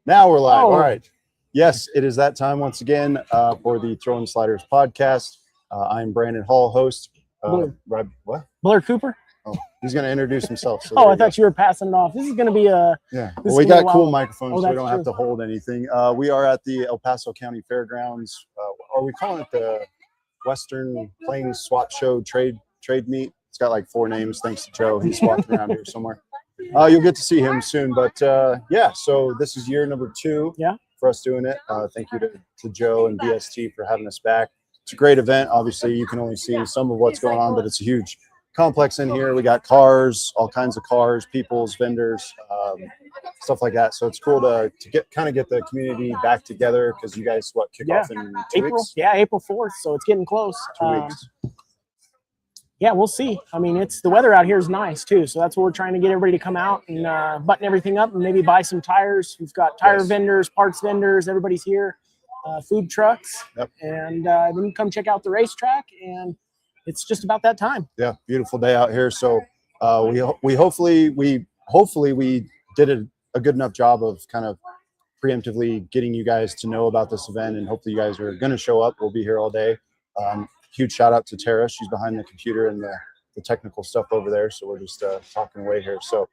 Now we're live. Oh. All right. Yes, it is that time once again for the Throwin Sliders podcast. I'm Brandon Hall, host. What? Blair Cooper. Oh, he's going to introduce himself. So I thought you were passing it off. This is going to be a. Yeah. Well, we got cool microphones, so we don't have to hold anything. We are at the El Paso County Fairgrounds. Are we calling it the Western Plains SWAT Show Trade Meet? It's got like 4 names. Thanks to Joe. He's walking around here somewhere. You'll get to see him soon, but yeah. So this is year number 2. Yeah. For us doing it. Thank you to Joe and BST for having us back. It's a great event. Obviously, you can only see some of what's going on, but it's a huge complex in here. We got cars, all kinds of cars, people's vendors, stuff like that. So it's cool to get the community back together because you guys kick off in 2 weeks? Yeah, April 4th. So it's getting close. 2 weeks. Yeah, we'll see. I mean, the weather out here is nice too, so that's what we're trying to get everybody to come out and button everything up and maybe buy some tires. We've got tire vendors, parts vendors, everybody's here, food trucks, and then come check out the racetrack. And it's just about that time. Yeah, beautiful day out here. So we hopefully did a good enough job of kind of preemptively getting you guys to know about this event, and hopefully you guys are going to show up. We'll be here all day. Huge shout out to Tara. She's behind the computer and the technical stuff over there. So we're just talking away here. So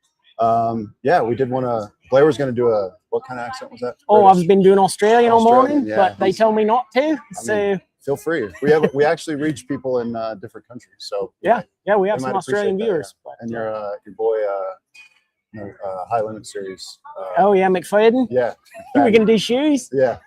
yeah, we did want to. Blair was going to do what kind of accent was that? Oh, I've been doing Australian all morning, yeah. But they tell me not to. So feel free. We actually reach people in different countries. So yeah, we have some Australian viewers. Yeah. And your boy. High Limit Series. McFadden. Yeah, we can do shoes. Yeah.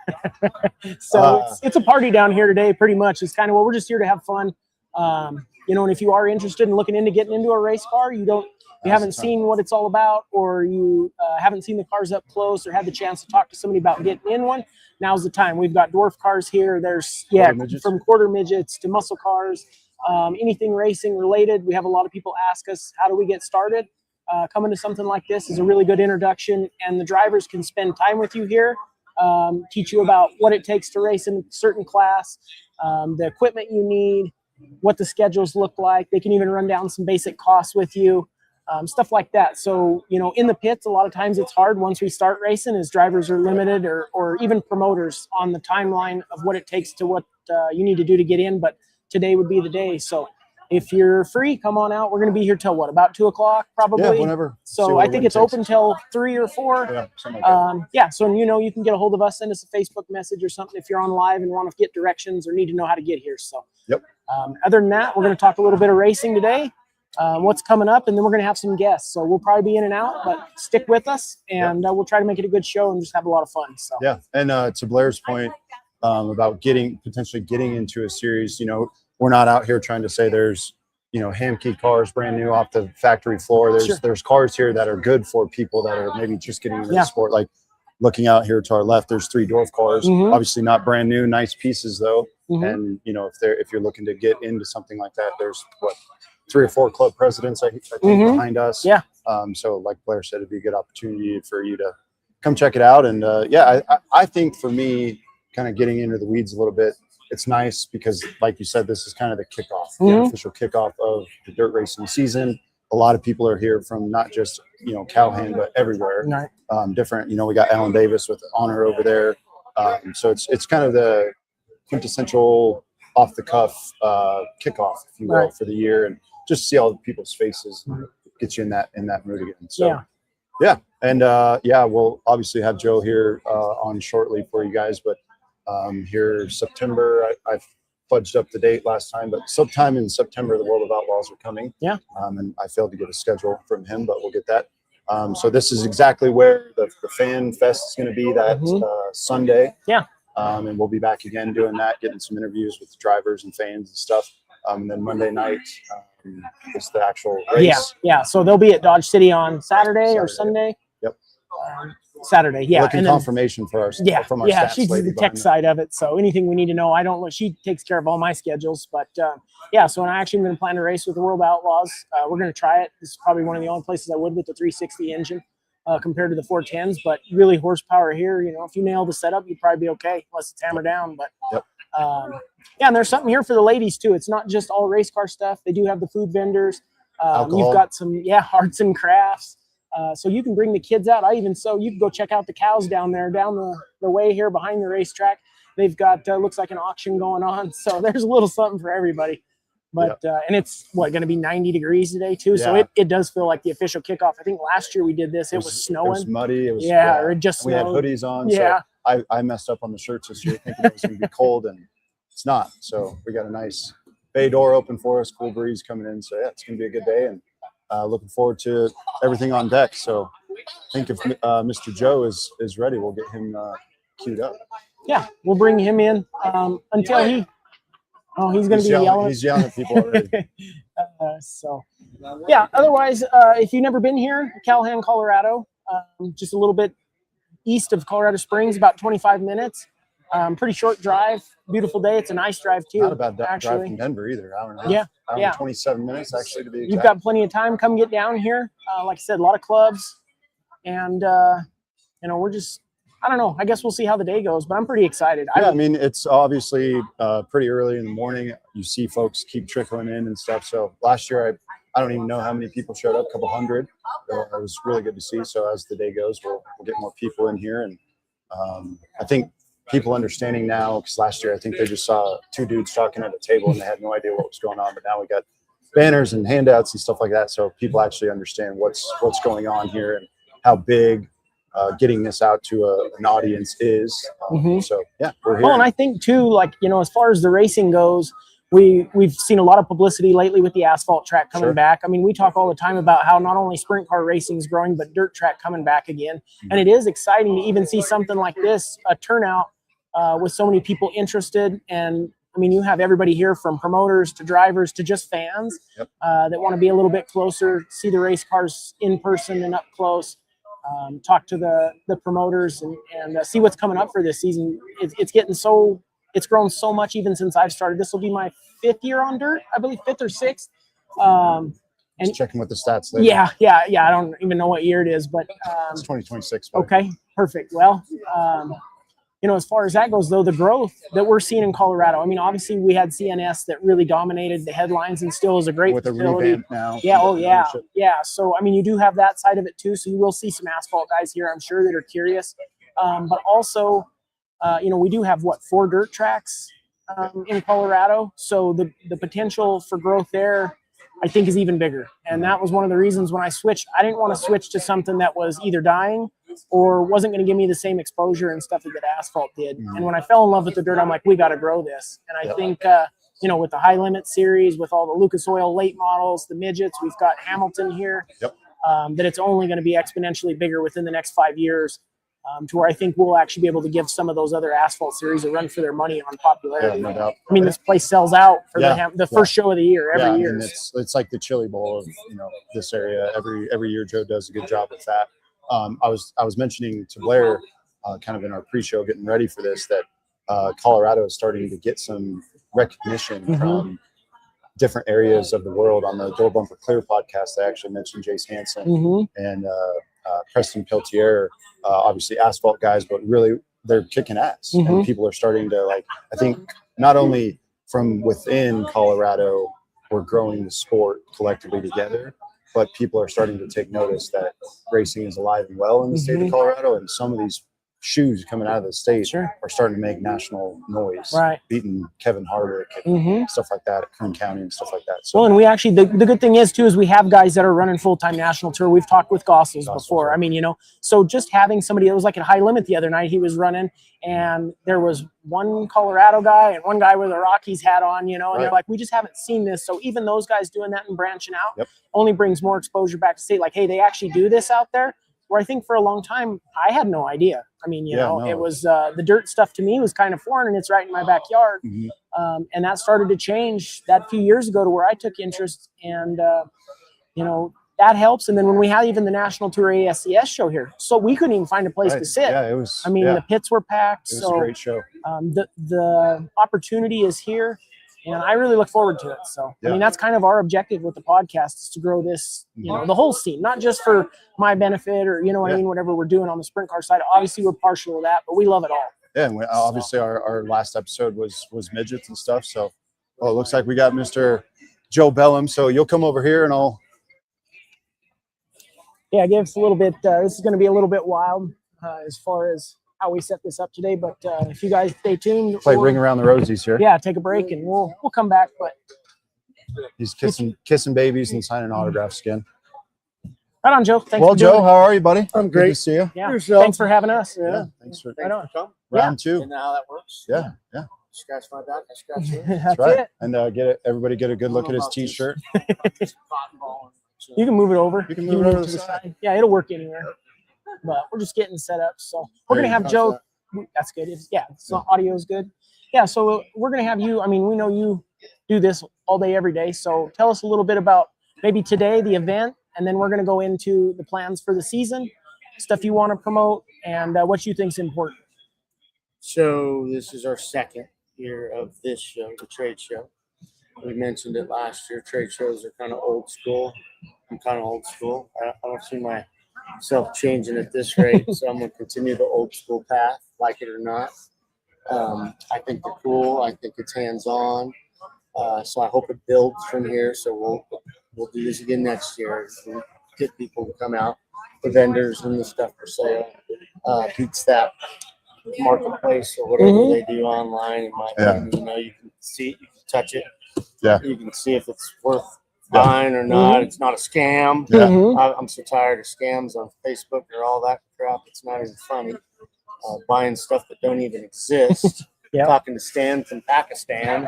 So it's a party down here today. Pretty much, it's kind of what we're just here to have fun. And if you are interested in looking into getting into a race car, you haven't seen what it's all about, or you haven't seen the cars up close, or had the chance to talk to somebody about getting in one. Now's the time. We've got dwarf cars here. There's from quarter midgets to muscle cars, anything racing related. We have a lot of people ask us, how do we get started? Coming to something like this is a really good introduction, and the drivers can spend time with you here, teach you about what it takes to race in a certain class, the equipment you need, what the schedules look like. They can even run down some basic costs with you, stuff like that. So, in the pits, a lot of times it's hard once we start racing, as drivers are limited, or even promoters on the timeline of what it takes to what you need to do to get in. But today would be the day. So if you're free, come on out. We're going to be here till about 2 o'clock, probably. Yeah, whenever. So I think it's open till 3 or 4. Yeah, something like that. Yeah. So you can get a hold of us, send us a Facebook message or something if you're on live and want to get directions or need to know how to get here. So. Yep. Other than that, we're going to talk a little bit of racing today, what's coming up, and then we're going to have some guests. So we'll probably be in and out, but stick with us, and we'll try to make it a good show and just have a lot of fun. So. Yeah, and to Blair's point about potentially getting into a series, we're not out here trying to say there's Hamkey cars brand new off the factory floor. There's cars here that are good for people that are maybe just getting into the sport. Like looking out here to our left, there's 3 dwarf cars. Obviously not brand new, nice pieces though. And if you're looking to get into something like that, there's 3 or 4 club presidents I think behind us. Yeah. So like Blair said, it'd be a good opportunity for you to come check it out. And I think for me, kind of getting into the weeds a little bit, it's nice because, like you said, this is kind of the kickoff, the official kickoff of the dirt racing season. A lot of people are here from not just, Calhoun, but everywhere. Right. Different, we got Alan Davis with Honor over there. So it's kind of the quintessential off the cuff kickoff, if you will, for the year, and just see all the people's faces and get you in that mood again. So yeah. And we'll obviously have Joe here on shortly for you guys, but here September, I fudged up the date last time, but sometime in September the World of Outlaws are coming. Yeah. And I failed to get a schedule from him, but we'll get that. So this is exactly where the Fan Fest is going to be, that Sunday. Yeah. And we'll be back again doing that, getting some interviews with the drivers and fans and stuff. And then Monday night is the actual race. Yeah. So they'll be at Dodge City on Saturday or Sunday. Yep. Saturday, looking confirmation for our from our stats she's the tech side of it, so anything we need to know, I don't know, she takes care of all my schedules, but so I actually am going to plan to race with the World Outlaws. We're going to try it. This is probably one of the only places I would with the 360 engine compared to the 410s, but really horsepower here, if you nail the setup, you'd probably be okay unless it's hammered down. But and there's something here for the ladies too. It's not just all race car stuff. They do have the food vendors. You've got some arts and crafts. So you can bring the kids out. You can go check out the cows down there, down the way here behind the racetrack. They've got, looks like an auction going on. So there's a little something for everybody. But, and it's going to be 90 degrees today too. Yeah. So it does feel like the official kickoff. I think last year we did this. It was snowing. It was muddy. It was, or it just snowed. We had hoodies on. Yeah. So I messed up on the shirts this year thinking it was going to be cold, and it's not. So we got a nice bay door open for us, cool breeze coming in. So yeah, it's going to be a good day, and looking forward to everything on deck. So I think if Mr. Joe is ready, we'll get him queued up. Yeah, we'll bring him in until he's going to be yelling. He's yelling at people already. Otherwise, if you've never been here, Callahan, Colorado, just a little bit east of Colorado Springs, about 25 minutes. Pretty short drive. Beautiful day. It's a nice drive too. Not a bad drive from Denver either. Hour and a half. Yeah. 27 minutes actually to be exact. You've got plenty of time. Come get down here. Like I said, a lot of clubs, and we're just. I don't know. I guess we'll see how the day goes, but I'm pretty excited. Yeah, I mean, it's obviously pretty early in the morning. You see folks keep trickling in and stuff. So last year, I don't even know how many people showed up, a couple hundred. So it was really good to see. So as the day goes, we'll get more people in here. And I think people understanding now, because last year I think they just saw two dudes talking at a table and they had no idea what was going on. But now we got banners and handouts and stuff like that. So people actually understand what's going on here and how big getting this out to an audience is. So yeah, we're here. Well, and I think too, like, as far as the racing goes, we've seen a lot of publicity lately with the asphalt track coming back. I mean, we talk all the time about how not only sprint car racing is growing, but dirt track coming back again. And it is exciting to even see something like this, a turnout with so many people interested. And I mean, you have everybody here from promoters to drivers to just fans that want to be a little bit closer, see the race cars in person and up close. Talk to the promoters and see what's coming up for this season. It's grown so much even since I've started. This will be my 5th year on dirt, I believe 5th or 6th. And checking with the stats later. Yeah. I don't even know what year it is, but it's 2026. Okay, perfect. Well, as far as that goes, though, the growth that we're seeing in Colorado. I mean, obviously we had CNS that really dominated the headlines and still is a great facility. With a revamp now. Yeah. So, I mean, you do have that side of it too. So you will see some asphalt guys here, I'm sure, that are curious. But also, we do have 4 dirt tracks in Colorado. So the potential for growth there, I think, is even bigger. And that was one of the reasons when I switched. I didn't want to switch to something that was either dying or wasn't going to give me the same exposure and stuff that asphalt did. And when I fell in love with the dirt, I'm like, we got to grow this. And I think, with the high limit series, with all the Lucas Oil late models, the midgets, we've got Hamilton here, that it's only going to be exponentially bigger within the next 5 years, to where I think we'll actually be able to give some of those other asphalt series a run for their money on popularity. Yeah, no doubt. I mean, this place sells out for the first show of the year every year. I mean, it's like the Chili Bowl of this area. Every year Joe does a good job with that. I was mentioning to Blair, kind of in our pre-show, getting ready for this, that Colorado is starting to get some recognition from different areas of the world. On the Door Bumper Clear podcast, I actually mentioned Jace Hansen and Preston Peltier, obviously asphalt guys, but really they're kicking ass. And people are starting to, like, I think not only from within Colorado, we're growing the sport collectively together, but people are starting to take notice that racing is alive and well in the state of Colorado, and some of these shoes coming out of the state are starting to make national noise, beating Kevin Harvick and stuff like that at Kern County and stuff like that. So, well, and we actually, the good thing is too, is we have guys that are running full-time national tour. We've talked with Gossels before. I mean, so just having somebody that was like at High Limit the other night, he was running, and there was one Colorado guy and one guy with a Rockies hat on, and they're like, we just haven't seen this. So even those guys doing that and branching out only brings more exposure back to state. Like, hey, they actually do this out there. Where I think for a long time, I had no idea. I mean, it was the dirt stuff to me was kind of foreign, and it's right in my backyard. And that started to change that few years ago to where I took interest, and, that helps. And then when we had even the National Tour ASCS show here, so we couldn't even find a place to sit. Yeah, it was. I mean, the pits were packed. It was a great show. The opportunity is here. And I really look forward to it. So, I mean, that's kind of our objective with the podcast, is to grow this, the whole scene, not just for my benefit or, what I mean, whatever we're doing on the sprint car side. Obviously, we're partial to that, but we love it all. Yeah, and obviously our last episode was midgets and stuff. So, it looks like we got Mr. Joe Bellum. So you'll come over here and I'll Yeah, give us a little bit. This is going to be a little bit wild as far as how we set this up today. But if you guys stay tuned, Play Ring Around the Rosies here. Yeah, take a break and we'll come back. But he's kissing babies and signing autographs again. Right on, Joe. Thanks well, Joe, how are you, buddy? I'm great. Good to see you. Yeah. Thanks for having us. Yeah. Thanks for coming. Round two. You know how that works? Yeah. Scratch my back, I scratch you. That's right. it. And everybody get a good look at his T-shirt. You can move it over. You can move it over to the side. Yeah, it'll work anywhere. But we're just getting set up. So we're going to have Joe. That's good. So audio is good. Yeah, so we're going to have you. I mean, we know you do this all day, every day. So tell us a little bit about maybe today, the event, and then we're going to go into the plans for the season, stuff you want to promote, and what you think is important. So this is our second year of this show, the trade show. We mentioned it last year. Trade shows are kind of old school. I'm kind of old school. I don't see myself changing at this rate, so I'm going to continue the old school path, like it or not. I think they're cool. I think it's hands-on. So I hope it builds from here. So we'll do this again next year. We'll get people to come out, the vendors and the stuff for sale. Beats that marketplace or whatever they do online. In my opinion, you know, you can see it, you can touch it. Yeah. You can see if it's worth buying or not. It's not a scam. Yeah. I'm so tired of scams on Facebook or all that crap. It's not even funny. Buying stuff that don't even exist. Talking to Stan from Pakistan,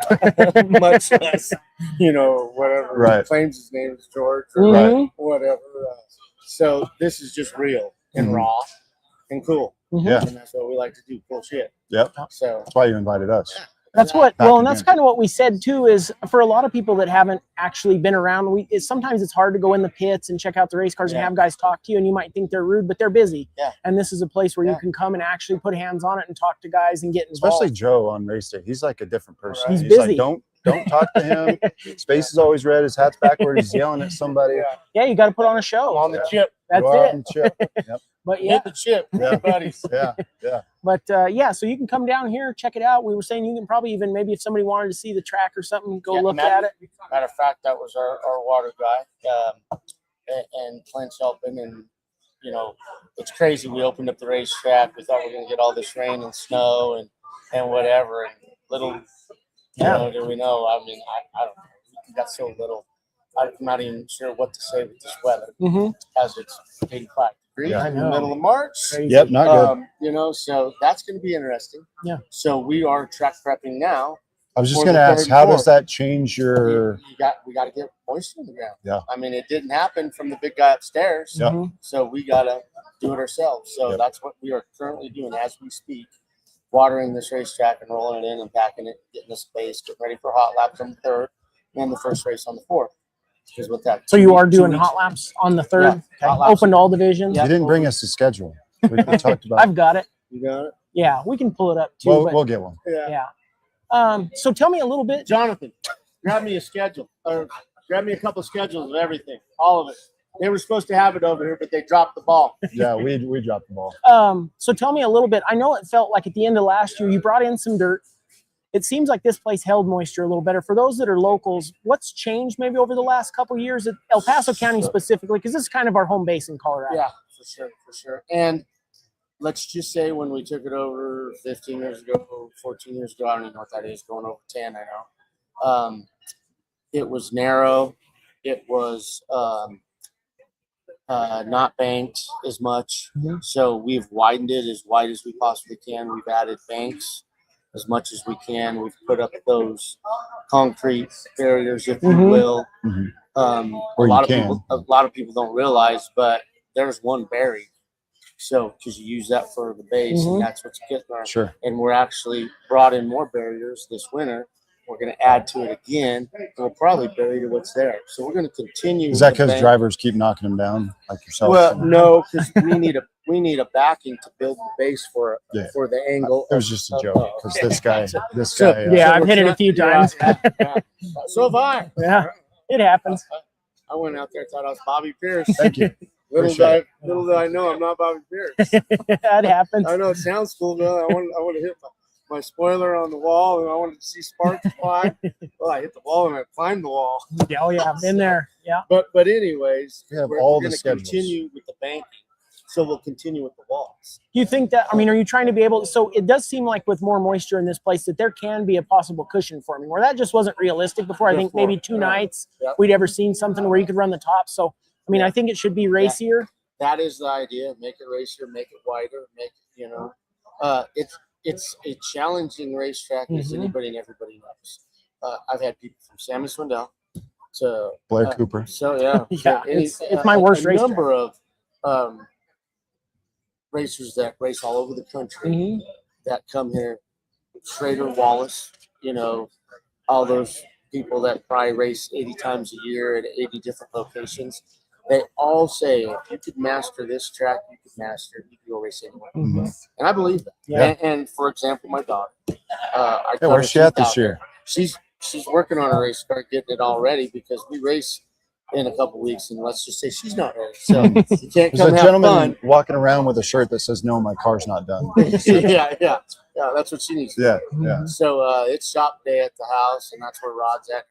much less, you know, whatever. Right. Claims his name is George or whatever. So this is just real and raw and cool. Yeah. And that's what we like to do. Cool shit. Yep. So that's why you invited us. That's what, and that's kind of what we said too, is for a lot of people that haven't actually been around, sometimes it's hard to go in the pits and check out the race cars and have guys talk to you, and you might think they're rude, but they're busy. Yeah. And this is a place where you can come and actually put hands on it and talk to guys and get involved. Especially Joe on race day. He's like a different person. He's like, busy. don't talk to him. His face is always red. His hat's backward. He's yelling at somebody. Yeah, you got to put on a show. on the chip. That's You are it. on the chip. Yep. But Hit the chip, buddies. Yeah. But so you can come down here, check it out. We were saying you can probably even, maybe if somebody wanted to see the track or something, go look at it. Matter of fact, that was our water guy, and Clint's helping. And, you know, it's crazy. We opened up the racetrack. We thought we were going to get all this rain and snow and whatever. And little, you know, do we know? I mean, I don't know. We got so little. I'm not even sure what to say with this weather as it's 85 degrees in the middle of March. Yep, not good. You know, so that's going to be interesting. Yeah. So we are track prepping now. I was just going to ask, how does that change your? We got to get moisture in the ground. Yeah. I mean, it didn't happen from the big guy upstairs. Yeah. So we got to do it ourselves. So that's what we are currently doing as we speak. Watering this racetrack and rolling it in and packing it, getting the space, getting ready for hot laps on the 3rd and the first race on the 4th. With that. So you are doing hot laps on the 3rd? Yeah, okay. Opened all divisions? You didn't bring us the schedule. We talked about. I've got it. You got it? Yeah, we can pull it up too. We'll get one. Yeah. So tell me a little bit. Jonathan, grab me a schedule. Or grab me a couple of schedules of everything. All of it. They were supposed to have it over here, but they dropped the ball. Yeah, we dropped the ball. So tell me a little bit. I know it felt like at the end of last year, you brought in some dirt. It seems like this place held moisture a little better. For those that are locals, what's changed maybe over the last couple of years at El Paso County specifically? Because this is kind of our home base in Colorado. Yeah, for sure. And let's just say when we took it over 15 years ago, 14 years ago, I don't even know what that is, going over 10, I know. It was narrow. It was not banked as much. So we've widened it as wide as we possibly can. We've added banks as much as we can. We've put up those concrete barriers, if you will. A lot of people don't realize, but there's one buried. So because you use that for the base, and that's what's getting there. Sure. And we're actually brought in more barriers this winter. We're going to add to it again. And we'll probably bury to what's there. So we're going to continue. Is that because drivers keep knocking them down, like yourself? Well, no, because we need a backing to build the base for the angle. It was just a joke because this guy. Yeah, I've hit it a few times. So have I. Yeah, it happens. I went out there, thought I was Bobby Pierce. Thank you. Little did I know I'm not Bobby Pierce. That happens. I know it sounds cool, though. I want to hit my spoiler on the wall, and I wanted to see sparks fly. Well, I hit the wall and I climbed the wall. Yeah, oh yeah, been there. Yeah. But anyways, We have we're all going the to schedules. continue with the banking, so we'll continue with the walls. Do you think that, I mean, are you trying to be able, so it does seem like with more moisture in this place that there can be a possible cushion forming where that just wasn't realistic before. I think maybe 2 nights we'd ever seen something where you could run the top. So, I mean, I think it should be racier. That is the idea. Make it racier, make it wider, make it, you know, it's a challenging racetrack, as anybody and everybody knows. I've had people from Sammy Swindell to Blair Cooper. So yeah, Yeah, it's my worst a racetrack. number of racers that race all over the country that come here. Schrader, Wallace, you know, all those people that probably race 80 times a year at 80 different locations. They all say, if you could master this track, you could master it. You could go race anywhere. And I believe that. Yeah. And for example, my daughter. Where's she at this year? She's working on a race car, getting it all ready because we race in a couple weeks, and let's just say she's not ready. So you can't There's come a have gentleman fun. walking around with a shirt that says, "No, my car's not done." yeah, that's what she needs. Yeah. So it's shop day at the house, and that's where Rod's at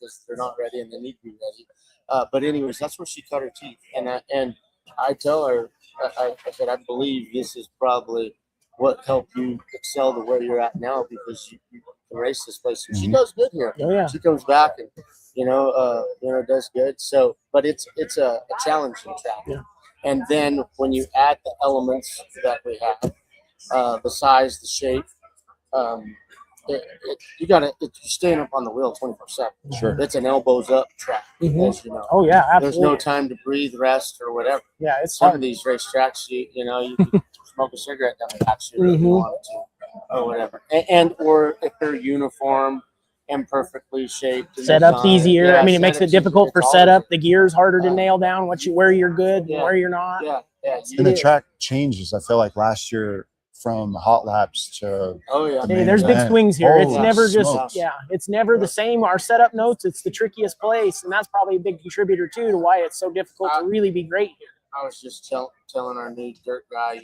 because they're not ready and they need to be ready. But anyways, that's where she cut her teeth, and I tell her, I said, I believe this is probably what helped you excel to where you're at now because you can race this place. And she does good here. Oh, yeah. She comes back and does good. So, but it's a challenging track. Yeah. And then when you add the elements that we have, the size, the shape, you're staying up on the wheel 24/7. Sure. It's an elbows up track, as you know. Oh yeah, absolutely. There's no time to breathe, rest, or whatever. Yeah, it's Some hard. of these race tracks, you could smoke a cigarette down the backseat if you wanted to, or whatever. And or if they're uniform and perfectly shaped. And Setup's easier. Yeah, I mean, it makes it setup's difficult easier. for It's setup. always- The gear's harder to nail down where you're good and where you're not. Yeah. And the track changes. I feel like last year from hot laps to Oh yeah. Hey, there's big swings here. It's Holy never just smokes. it's never the same. Our setup notes, it's the trickiest place, and that's probably a big contributor too to why it's so difficult to really be great here. I was just telling our new dirt guy,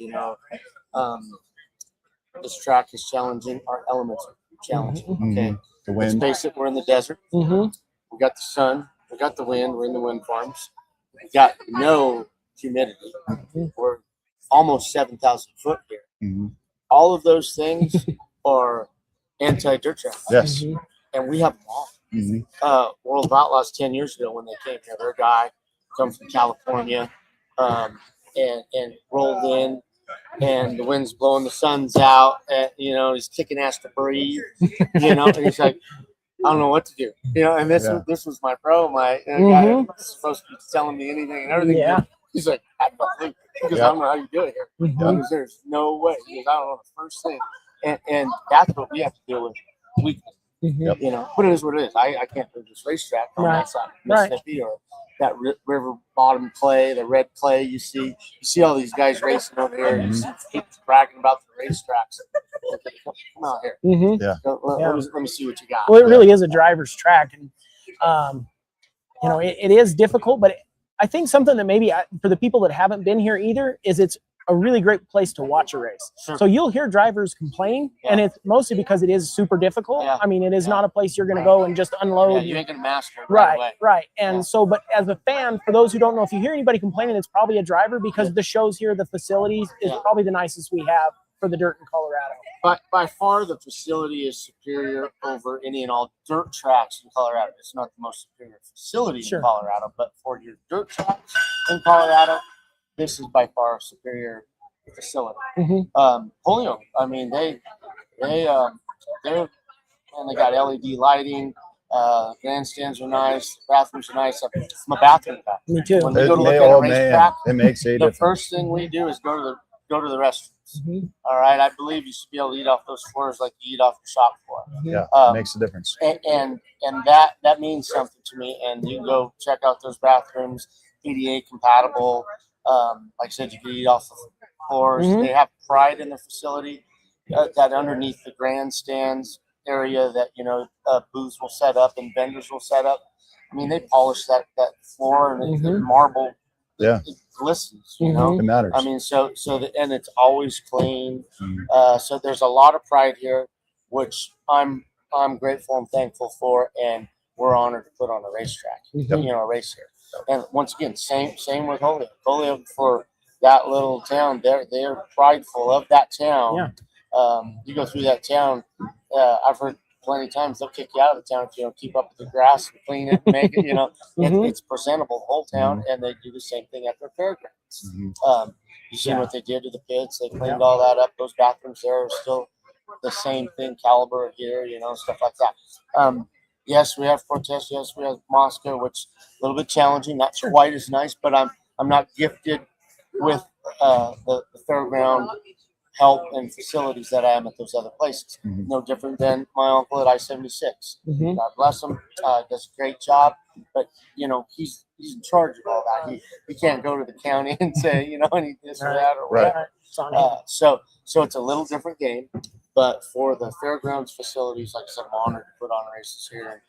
this track is challenging. Our elements are challenging. Okay. the Let's wind. face it, we're in the desert. Mm-hmm. We got the sun. We got the wind. We're in the wind farms. We got no humidity. We're almost 7,000 foot here. Mhm. All of those things are anti-dirt tracks. Yes. And we have them all. Mhm. World of Outlaws 10 years ago when they came here, their guy come from California and rolled in, and the wind's blowing, the sun's out, and he's kicking ass to breathe, and he's like, I don't know what to do, and this was my pro, my guy was supposed to be telling me anything and everything. Yeah. He's like, I have no clue, because I don't know how you do it here. Because there's no way, because I don't know the first thing, and that's what we have to deal with weekly. But it is what it is. I can't do this racetrack on that side of Mississippi or that river bottom clay, the red clay. You see all these guys racing over here. You see people bragging about the racetracks. Come out here. Let me see what you got. Well, it really is a driver's track, and it is difficult. But I think something that maybe for the people that haven't been here either is it's a really great place to watch a race. So you'll hear drivers complain, and it's mostly because it is super difficult. I mean, it is not a place you're going to go and just unload. You ain't going to master it right away. Right. And so, but as a fan, for those who don't know, if you hear anybody complaining, it's probably a driver, because the shows here, the facilities is probably the nicest we have for the dirt in Colorado. By far, the facility is superior over any and all dirt tracks in Colorado. It's not the most superior facility in Colorado, but for your dirt tracks in Colorado, this is by far a superior facility. Polio, I mean, they got LED lighting. Grandstands are nice. Bathrooms are nice. I'm a bathroom guy. Me too. When we go to look at a racetrack, it makes a the difference. first thing we do is go to the restrooms. All right, I believe you should be able to eat off those floors like you eat off the shop floor. Yeah, it makes a difference. And that means something to me. And you can go check out those bathrooms, ADA compatible. Like I said, you can eat off the floors. They have pride in the facility. That underneath the grandstands area that booths will set up and vendors will set up. I mean, they polish that floor, and the marble. Yeah, it glistens. It matters. I mean, and it's always clean. So there's a lot of pride here. which I'm grateful and thankful for, and we're honored to put on a racetrack, a race here. And once again, same with Holyoke. Holyoke, for that little town, they're prideful of that town. You go through that town, I've heard plenty of times they'll kick you out of the town if you don't keep up with the grass and clean it and make it, it's presentable, the whole town, and they do the same thing at their fairgrounds. You see what they did to the pits, they cleaned all that up. Those bathrooms there are still the same thing, caliber here, stuff like that. Yes, we have Cortez, yes, we have Moscow, which is a little bit challenging, not quite as nice, but I'm not gifted with the fairground help and facilities that I am at those other places. No different than my uncle at I-76. God bless him, does a great job, but he's in charge of all that. He can't go to the county and say, I need this or that or whatever. So it's a little different game, but for the fairgrounds facilities, like I said, I'm honored to put on races here.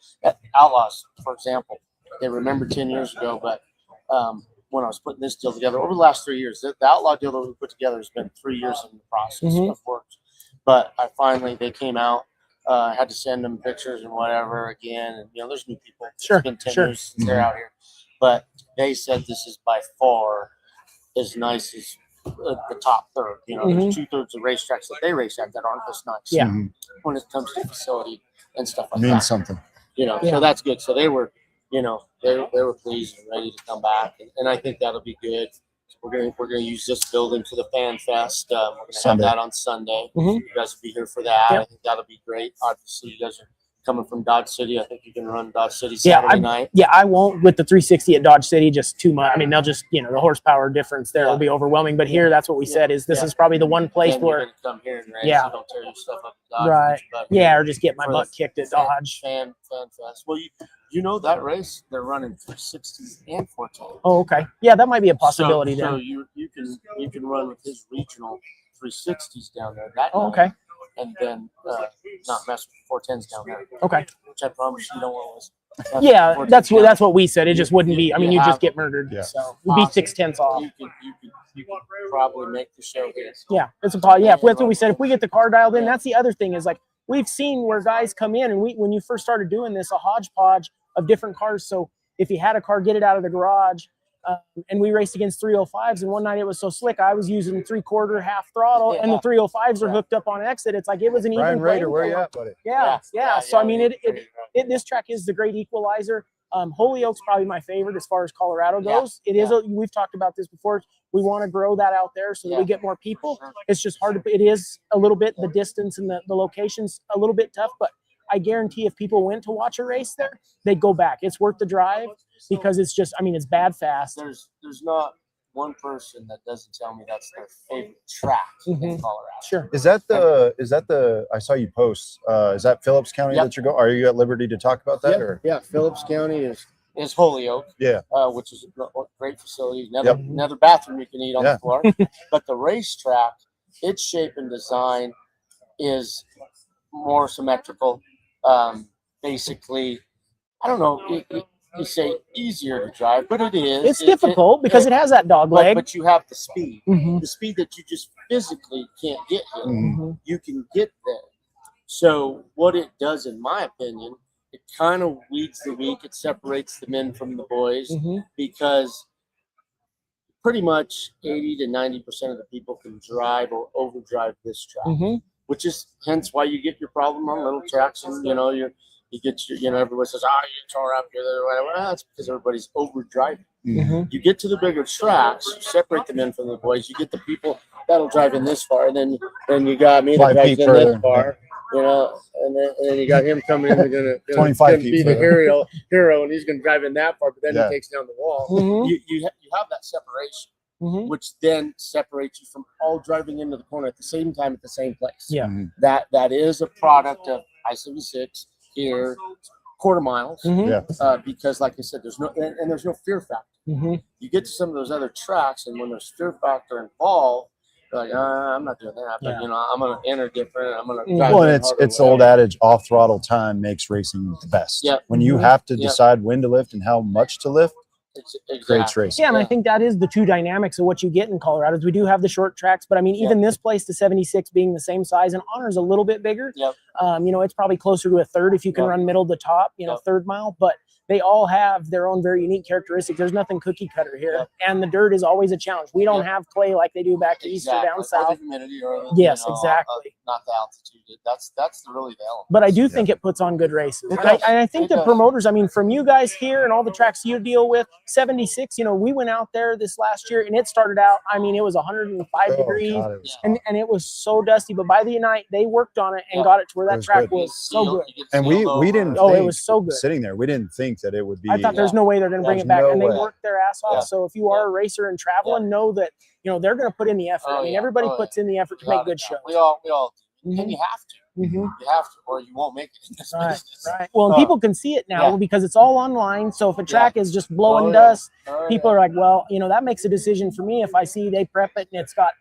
Outlaws, for example, they remember 10 years ago, but when I was putting this deal together over the last 3 years, the Outlaw deal that we put together has been 3 years in the process of work. But they came out, had to send them pictures and whatever again. And, there's new people. It's been 10 years since they're out here. But they said this is by far as nice as the top third. There's 2/3 of racetracks that they race at that aren't this nice. When it comes to facility and stuff like that. Means something. So that's good. So they were, they were pleased and ready to come back, and I think that'll be good. We're gonna use this building for the Fan Fest. We're gonna have that on Sunday. You guys will be here for that. I think that'll be great. Obviously, you guys are coming from Dodge City. I think you can run Dodge City Saturday night. Yeah, I won't with the 360 at Dodge City. Just too much. I mean, they'll just the horsepower difference there will be overwhelming. But here, that's what we said is this is probably the one place where come here and race. So don't tear your stuff up at Dodge. Right. Or just get my butt kicked at Dodge. Fan Fest. Well, that race they're running 360s and 410. Oh, okay. Yeah, that might be a possibility then. So you can run with his regional 360s down there. Okay. And then not mess with 410s down there. Okay. Which I promise you don't want to. Yeah, that's what we said. It just wouldn't be. I mean, you just get murdered. So you'd be 6/10 off. You could probably make the show here. Yeah, it's a yeah. That's what we said. If we get the car dialed in, that's the other thing is like we've seen where guys come in and when you first started doing this, a hodgepodge of different cars. So if you had a car, get it out of the garage. And we raced against 305s, and one night it was so slick I was using 3/4 half throttle, and the 305s are hooked up on exit. It's like it was an even Raider, where you at, buddy? Yeah. So I mean, this track is the great equalizer. Holyoke's probably my favorite as far as Colorado goes. It is. We've talked about this before. We want to grow that out there so that we get more people. It's just hard to. It is a little bit the distance and the location's a little bit tough, but I guarantee if people went to watch a race there, they'd go back. It's worth the drive because it's just, I mean, it's bad fast. There's not one person that doesn't tell me that's their favorite track in Colorado. Sure. Is that the I saw you post, is that Phillips County that you're going? Are you at liberty to talk about that? Or? Yeah. Phillips County is Holyoke. Which is a great facility. Another bathroom you can eat on the floor. But the racetrack, its shape and design is more symmetrical. Basically, I don't know. You say easier to drive, but it is. It's difficult because it has that dog leg. But you have the speed. The speed that you just physically can't get here. You can get there. So what it does, in my opinion, it kind of weeds the weak. It separates the men from the boys because pretty much 80 to 90% of the people can drive or overdrive this track. Which is hence why you get your problem on little tracks, and you get your everybody says, you tore up here. Well, that's because everybody's overdriving. You get to the bigger tracks, you separate the men from the boys. You get the people that'll drive in this far, and then you got me that drives in this far, and then you got him coming in. They're gonna be the hero, and he's gonna drive in that far, but then he takes down the wall. You have that separation. Which then separates you from all driving into the corner at the same time at the same place. That is a product of I-76 here, quarter miles. Because, like I said, there's no fear factor. You get to some of those other tracks, and when there's fear factor involved, you're like, I'm not doing that. But I'm gonna enter different. I'm gonna drive. Well, it's the old adage: off throttle time makes racing the best. When you have to decide when to lift and how much to lift. creates racing. Yeah, and I think that is the two dynamics of what you get in Colorado. Is we do have the short tracks, but I mean, even this place, the 76 being the same size, and Honor's a little bit bigger. Yep. You know, it's probably closer to a third if you can run middle to top, you know, third mile, but they all have their own very unique characteristics. There's nothing cookie cutter here. And the dirt is always a challenge. We don't have clay like they do back east or down south. Or the humidity or the, yes, you know, exactly. Not the altitude. That's really the element. But I do think it puts on good races. And I think the promoters, I mean, from you guys here and all the tracks you deal with, 76, you know, we went out there this last year and it started out, I mean, it was 105 degrees God, and it was so dusty. But by the night, they worked on it and got it to where that track was so good. And we didn't Oh, think, it was so good. sitting there, we didn't think that it would be. I thought there's no way they're going to bring it back. no And they way. worked their ass off. So if you are a racer and traveling, know that, you know, they're going to put in the effort. I mean, everybody puts in the effort to make good shows. We all do. Mhm. And you have to. Mhm. You have to, or you won't make it in this business. Right. Well, and people can see it now because it's all online. So if a track is just blowing dust, people are like, well, you know, that makes a decision for me. If I see they prep it and it's got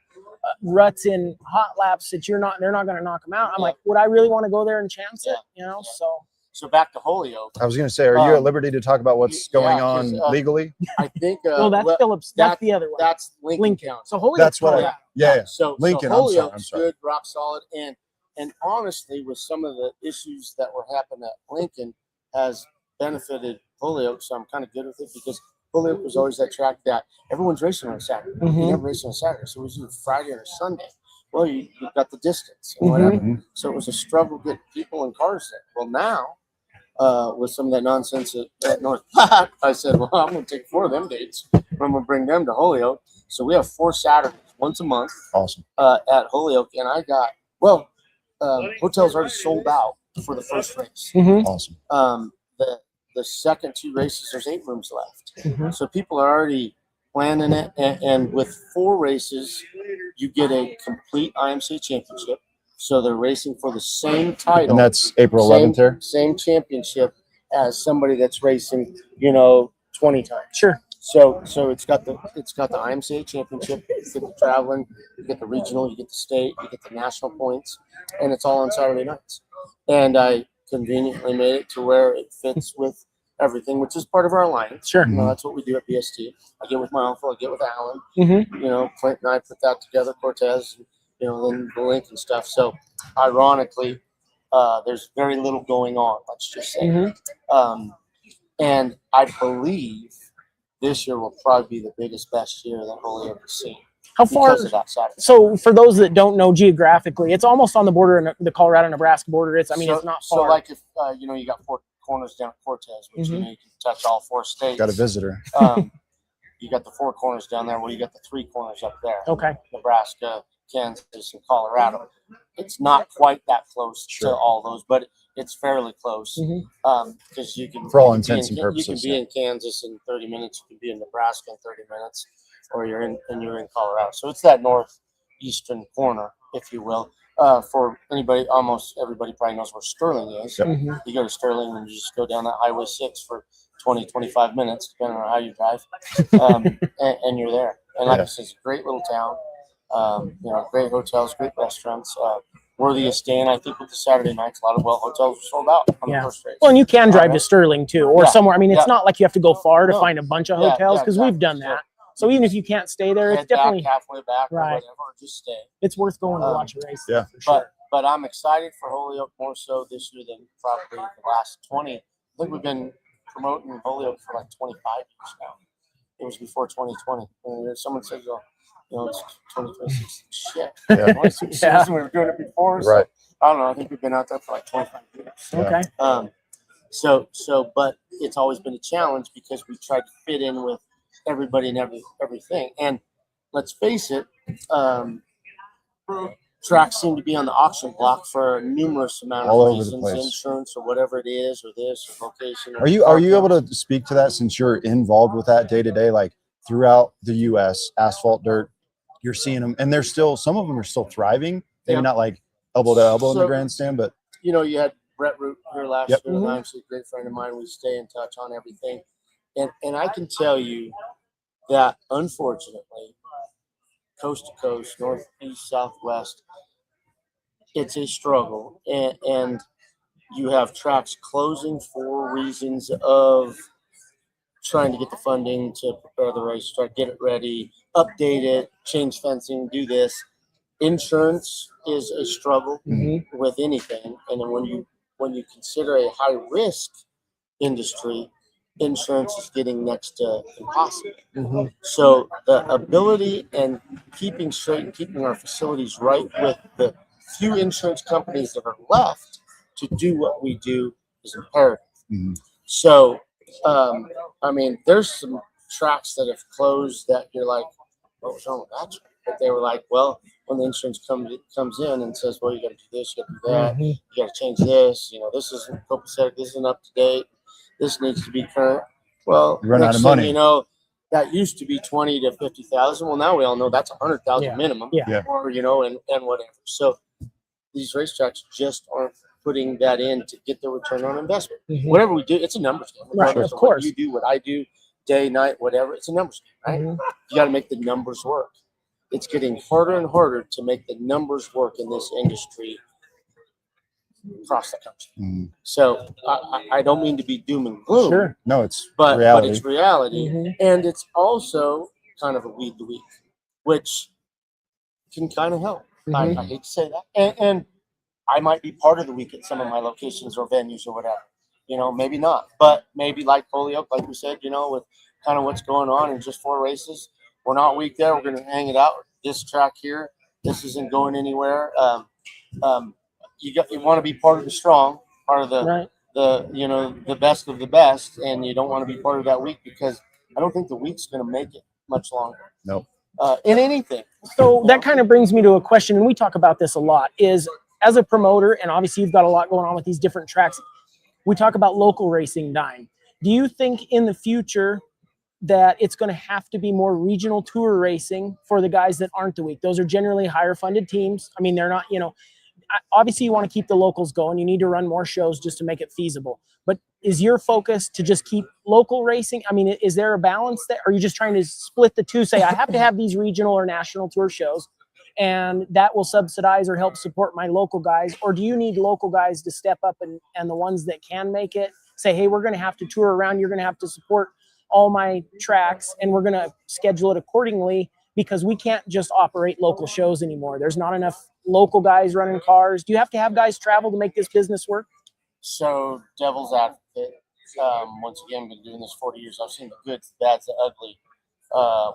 ruts in hot laps that they're not going to knock them out. I'm like, would I really want to go there and chance it? You know, So back to Holyoke. I was going to say, are you at liberty to talk about what's going on legally? I think. No, that's Phillips. That's the other one. That's Lincoln County. So Holyoke. That's what. Yeah. So Lincoln. Holyoke's I'm sorry. good, rock solid, and honestly, with some of the issues that were happening at Lincoln, has benefited Holyoke. So I'm kind of good with it because Holyoke was always that track that everyone's racing on a Saturday. You never racing on a Saturday, so it was either Friday or Sunday. Well, you got the distance and whatever. So it was a struggle getting people in cars there. Well, now with some of that nonsense at North Platte, I said, well, I'm going to take 4 of them dates. I'm going to bring them to Holyoke. So we have 4 Saturdays, once a month. Awesome. At Holyoke, and I got hotels already sold out for the first race. Awesome. The second 2 races, there's 8 rooms left. So people are already planning it, and with 4 races, you get a complete IMCA championship. So they're racing for the same title. And that's April 11th here? Same championship as somebody that's racing, you know, 20 times. Sure. So it's got the IMCA championship. You get the traveling, you get the regional, you get the state, you get the national points, and it's all on Saturday nights. And I conveniently made it to where it fits with everything, which is part of our alliance. Sure. You know, that's what we do at BST. I get with my uncle, I get with Alan. You know, Clint and I put that together, Cortez, you know, then the Lincoln stuff. So ironically, there's very little going on, let's just say. And I believe this year will probably be the biggest, best year that Holyoke has seen. How far? Because of that Saturday. So for those that don't know geographically, it's almost on the border, the Colorado-Nebraska border. It's not far. So like if, you know, you got 4 corners down at Cortez, which you know, you can touch all 4 states. Got a visitor. You got the 4 corners down there. Well, you got the 3 corners up there. Okay. Nebraska, Kansas, and Colorado. It's not quite that close to all those, but it's fairly close. Because you can, for all intents and purposes, you can be in Kansas in 30 minutes. You can be in Nebraska in 30 minutes, or you're in Colorado. So it's that northeastern corner, if you will. For anybody, almost everybody probably knows where Sterling is. You go to Sterling and you just go down that Highway 6 for 20, 25 minutes, depending on how you drive, and you're there. And like I said, it's a great little town. You know, great hotels, great restaurants, worthy of staying. I think with the Saturday nights, a lot of hotels were sold out on the first race. Well, and you can drive to Sterling too, or somewhere. I mean, it's not like you have to go far to find a bunch of hotels, because we've done that. So even if you can't stay there, it's definitely halfway back, or whatever, or just stay. It's worth going to watch a race. Yeah, for sure. But I'm excited for Holyoke more so this year than probably the last 20. I think we've been promoting Holyoke for like 25 years now. It was before 2020. And someone says, "Oh, you know, it's 2026." Shit. We were doing it before. So, I don't know. I think we've been out there for like 25 years. Okay. But it's always been a challenge because we tried to fit in with everybody and everything. And let's face it, tracks seem to be on the auction block for a numerous amount all of over reasons, the place. Insurance or whatever it is, or this, or location. Are you able to speak to that, since you're involved with that day to day, like throughout the U.S. asphalt, dirt, you're seeing them, and there's still, some of them are still thriving. Maybe not like elbow to elbow in the grandstand, but you know, you had Brett Root here last year, and obviously a great friend of mine. We stay in touch on everything, and I can tell you that unfortunately, coast to coast, north, east, southwest, it's a struggle, and you have tracks closing for reasons of trying to get the funding to prepare the racetrack, get it ready, update it, change fencing, do this. Insurance is a struggle with anything, and then when you consider a high risk industry, insurance is getting next to impossible. So the ability and keeping straight and keeping our facilities right with the few insurance companies that are left to do what we do is imperative. So, I mean, there's some tracks that have closed that you're like, what was wrong with that track? But they were like, well, when the insurance comes in and says, well, you got to do this, you got to do that, you got to change this, you know, this isn't copacetic, this isn't up to date, this needs to be current. Well, You run out of money. You know, that used to be 20 to 50,000. Well, now we all know that's 100,000 minimum. Or, you know, and whatever. So these racetracks just aren't putting that in to get the return on investment. Whatever we do, it's a numbers game. Right, of course. What you do, what I do, day, night, whatever, it's a numbers game, right? You got to make the numbers work. It's getting harder and harder to make the numbers work in this industry across the country. So I don't mean to be doom and gloom. Sure. No, it's but reality. it's reality, and it's also kind of a week to week, which can kind of help. I hate to say that, and I might be part of the week at some of my locations or venues or whatever. You know, maybe not, but maybe like Holyoke, like we said, you know, with kind of what's going on in just 4 races, we're not weak there. We're going to hang it out. This track here, this isn't going anywhere. You want to be part of the strong, part of the you know, the best of the best, and you don't want to be part of that week because I don't think the week's going to make it much longer. No. In anything. So that kind of brings me to a question, and we talk about this a lot, is as a promoter, and obviously you've got a lot going on with these different tracks, we talk about local racing dying. Do you think in the future that it's going to have to be more regional tour racing for the guys that aren't the week? Those are generally higher funded teams. I mean, they're not, you know, obviously you want to keep the locals going. You need to run more shows just to make it feasible. But is your focus to just keep local racing? I mean, is there a balance there? Or are you just trying to split the two, say, I have to have these regional or national tour shows, and that will subsidize or help support my local guys? Or do you need local guys to step up and the ones that can make it say, hey, we're going to have to tour around. You're going to have to support all my tracks, and we're going to schedule it accordingly because we can't just operate local shows anymore. There's not enough local guys running cars. Do you have to have guys travel to make this business work? So, devil's advocate, once again, been doing this 40 years. I've seen the good, the bad, the ugly.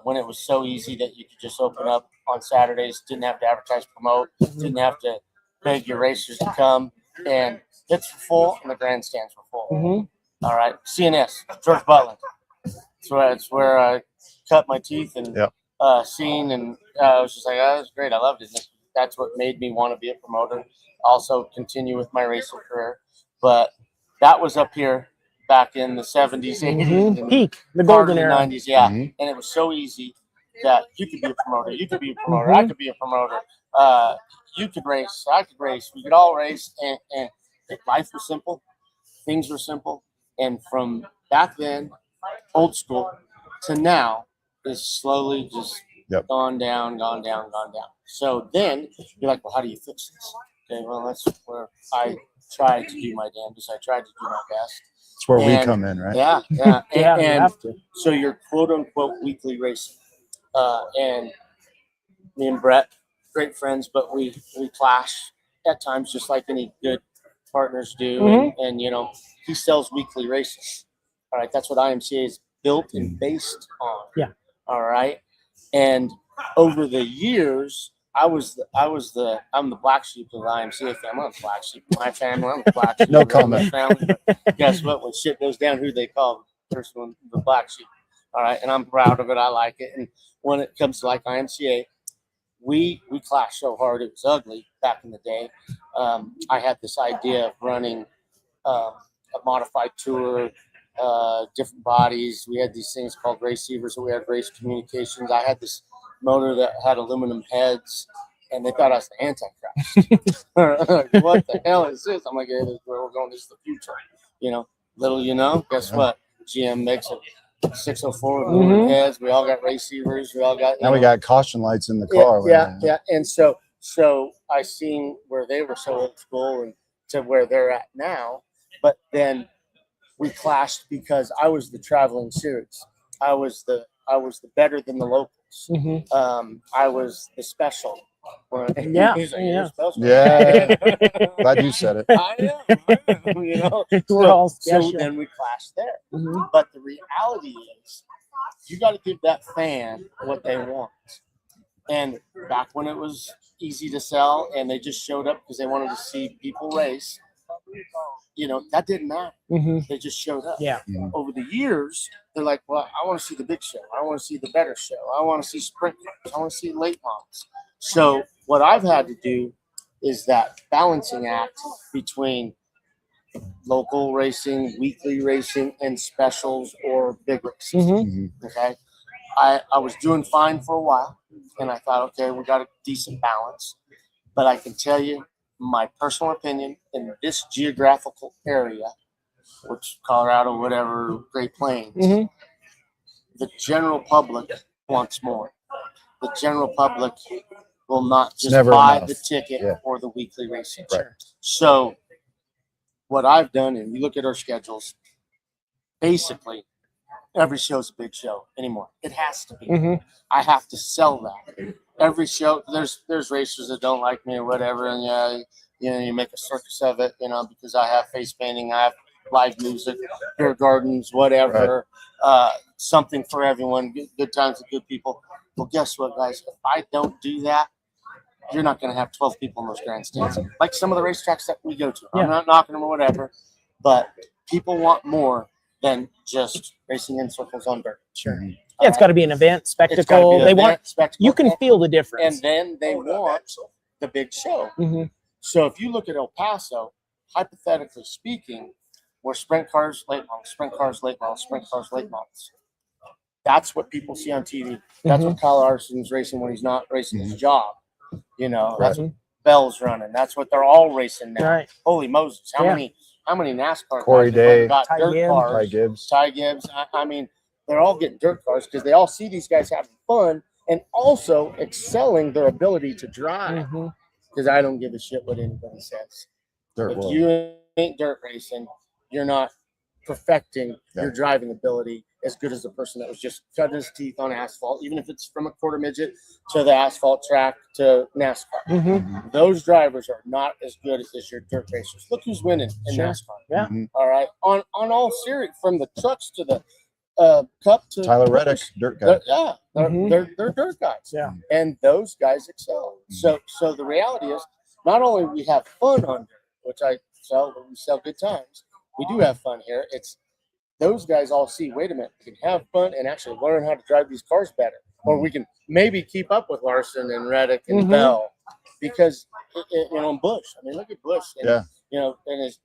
When it was so easy that you could just open up on Saturdays, didn't have to advertise, promote, didn't have to beg your racers to come, and pits were full and the grandstands were full. All right, CNS, George Butland. It's where I cut my teeth and seen, and I was just like, oh, that's great. I loved it. That's what made me want to be a promoter. Also continue with my racing career. But that was up here back in the 70s, 80s, peak, the golden era. 90s, and it was so easy that you could be a promoter, you could be a promoter, I could be a promoter, you could race, I could race, we could all race, and life was simple, things were simple, and from back then, old school, to now, is slowly just gone down. So then you're like, well, how do you fix this? Okay, well, that's where I tried to do my damnedest. I tried to do my best. That's where we come in, right? Yeah. You And have to. so you're quote unquote weekly racing. And me and Brett, great friends, but we clash at times, just like any good partners do. And you know, he sells weekly races. All right, that's what IMCA is built and based on. Yeah. All right. And over the years, I'm the black sheep of the IMCA family. I'm the black sheep of my family. I'm the black sheep No of comment. my family. But guess what? When shit goes down, who they call the first one? The black sheep. All right. And I'm proud of it. I like it. And when it comes to like IMCA, we clashed so hard. It was ugly back in the day. I had this idea of running a modified tour, different bodies. We had these things called receivers, so we had race communications. I had this motor that had aluminum heads, and they thought I was the Antichrist. What the hell is this? I'm like, hey, this is where we're going. This is the future. You know, little you know, guess what? GM makes a 604 with aluminum heads. We all got receivers. We all got. Now we got caution lights in the car. Yeah. And so I seen where they were so old school and to where they're at now. But then we clashed because I was the traveling series. I was the better than the locals. I was the special. Yeah, He's like, yeah. "You're special." Yeah. Glad you said it. I am, you know. We're all So special. then we clashed there. Mhm. But the reality is, you got to give that fan what they want. And back when it was easy to sell and they just showed up because they wanted to see people race, you know, that didn't matter. They just showed up. Yeah. Over the years, they're like, well, I want to see the big show. I want to see the better show. I want to see sprint cars. I want to see late models. So what I've had to do is that balancing act between local racing, weekly racing, and specials or big racing. Okay. I was doing fine for a while, and I thought, okay, we got a decent balance. But I can tell you, my personal opinion, in this geographical area, which Colorado, whatever, Great Plains, the general public wants more. The general public will not just buy the ticket or the weekly racing. Right. So what I've done, and you look at our schedules, basically every show's a big show anymore. It has to be. I have to sell that. Every show, there's racers that don't like me or whatever, and you make a circus of it, because I have face painting, I have live music, beer gardens, whatever, something for everyone, good times with good people. Well, guess what, guys? If I don't do that, you're not going to have 12 people in those grandstands, like some of the racetracks that we go to. I'm not knocking them or whatever, but people want more than just racing in circles on dirt. Sure. Yeah, it's got to be an event, spectacle. They want spectacle. You can feel the difference. And then they want the big show. So if you look at El Paso, hypothetically speaking, we're sprint cars, late models, sprint cars, late models, sprint cars, late models. That's what people see on TV. That's what Kyle Larson's racing when he's not racing his job. That's what Bell's running. That's what they're all racing now. Right. Holy Moses. How many NASCAR Corey guys Day, got dirt cars? Ty Gibbs. I mean, they're all getting dirt cars because they all see these guys having fun and also excelling their ability to drive. Because I don't give a shit what anybody says. If you ain't dirt racing, you're not perfecting your driving ability as good as the person that was just cutting his teeth on asphalt, even if it's from a quarter midget to the asphalt track to NASCAR. Those drivers are not as good as your dirt racers. Look who's winning in NASCAR. All right. On all series, from the trucks to the Cup to Tyler Reddick, dirt guy. They're dirt guys. And those guys excel. So the reality is, not only we have fun on dirt, which we sell good times. We do have fun here. It's those guys all see, wait a minute, we can have fun and actually learn how to drive these cars better. Or we can maybe keep up with Larson and Reddick and Bell. Because, Bush. I mean, look at Bush. And,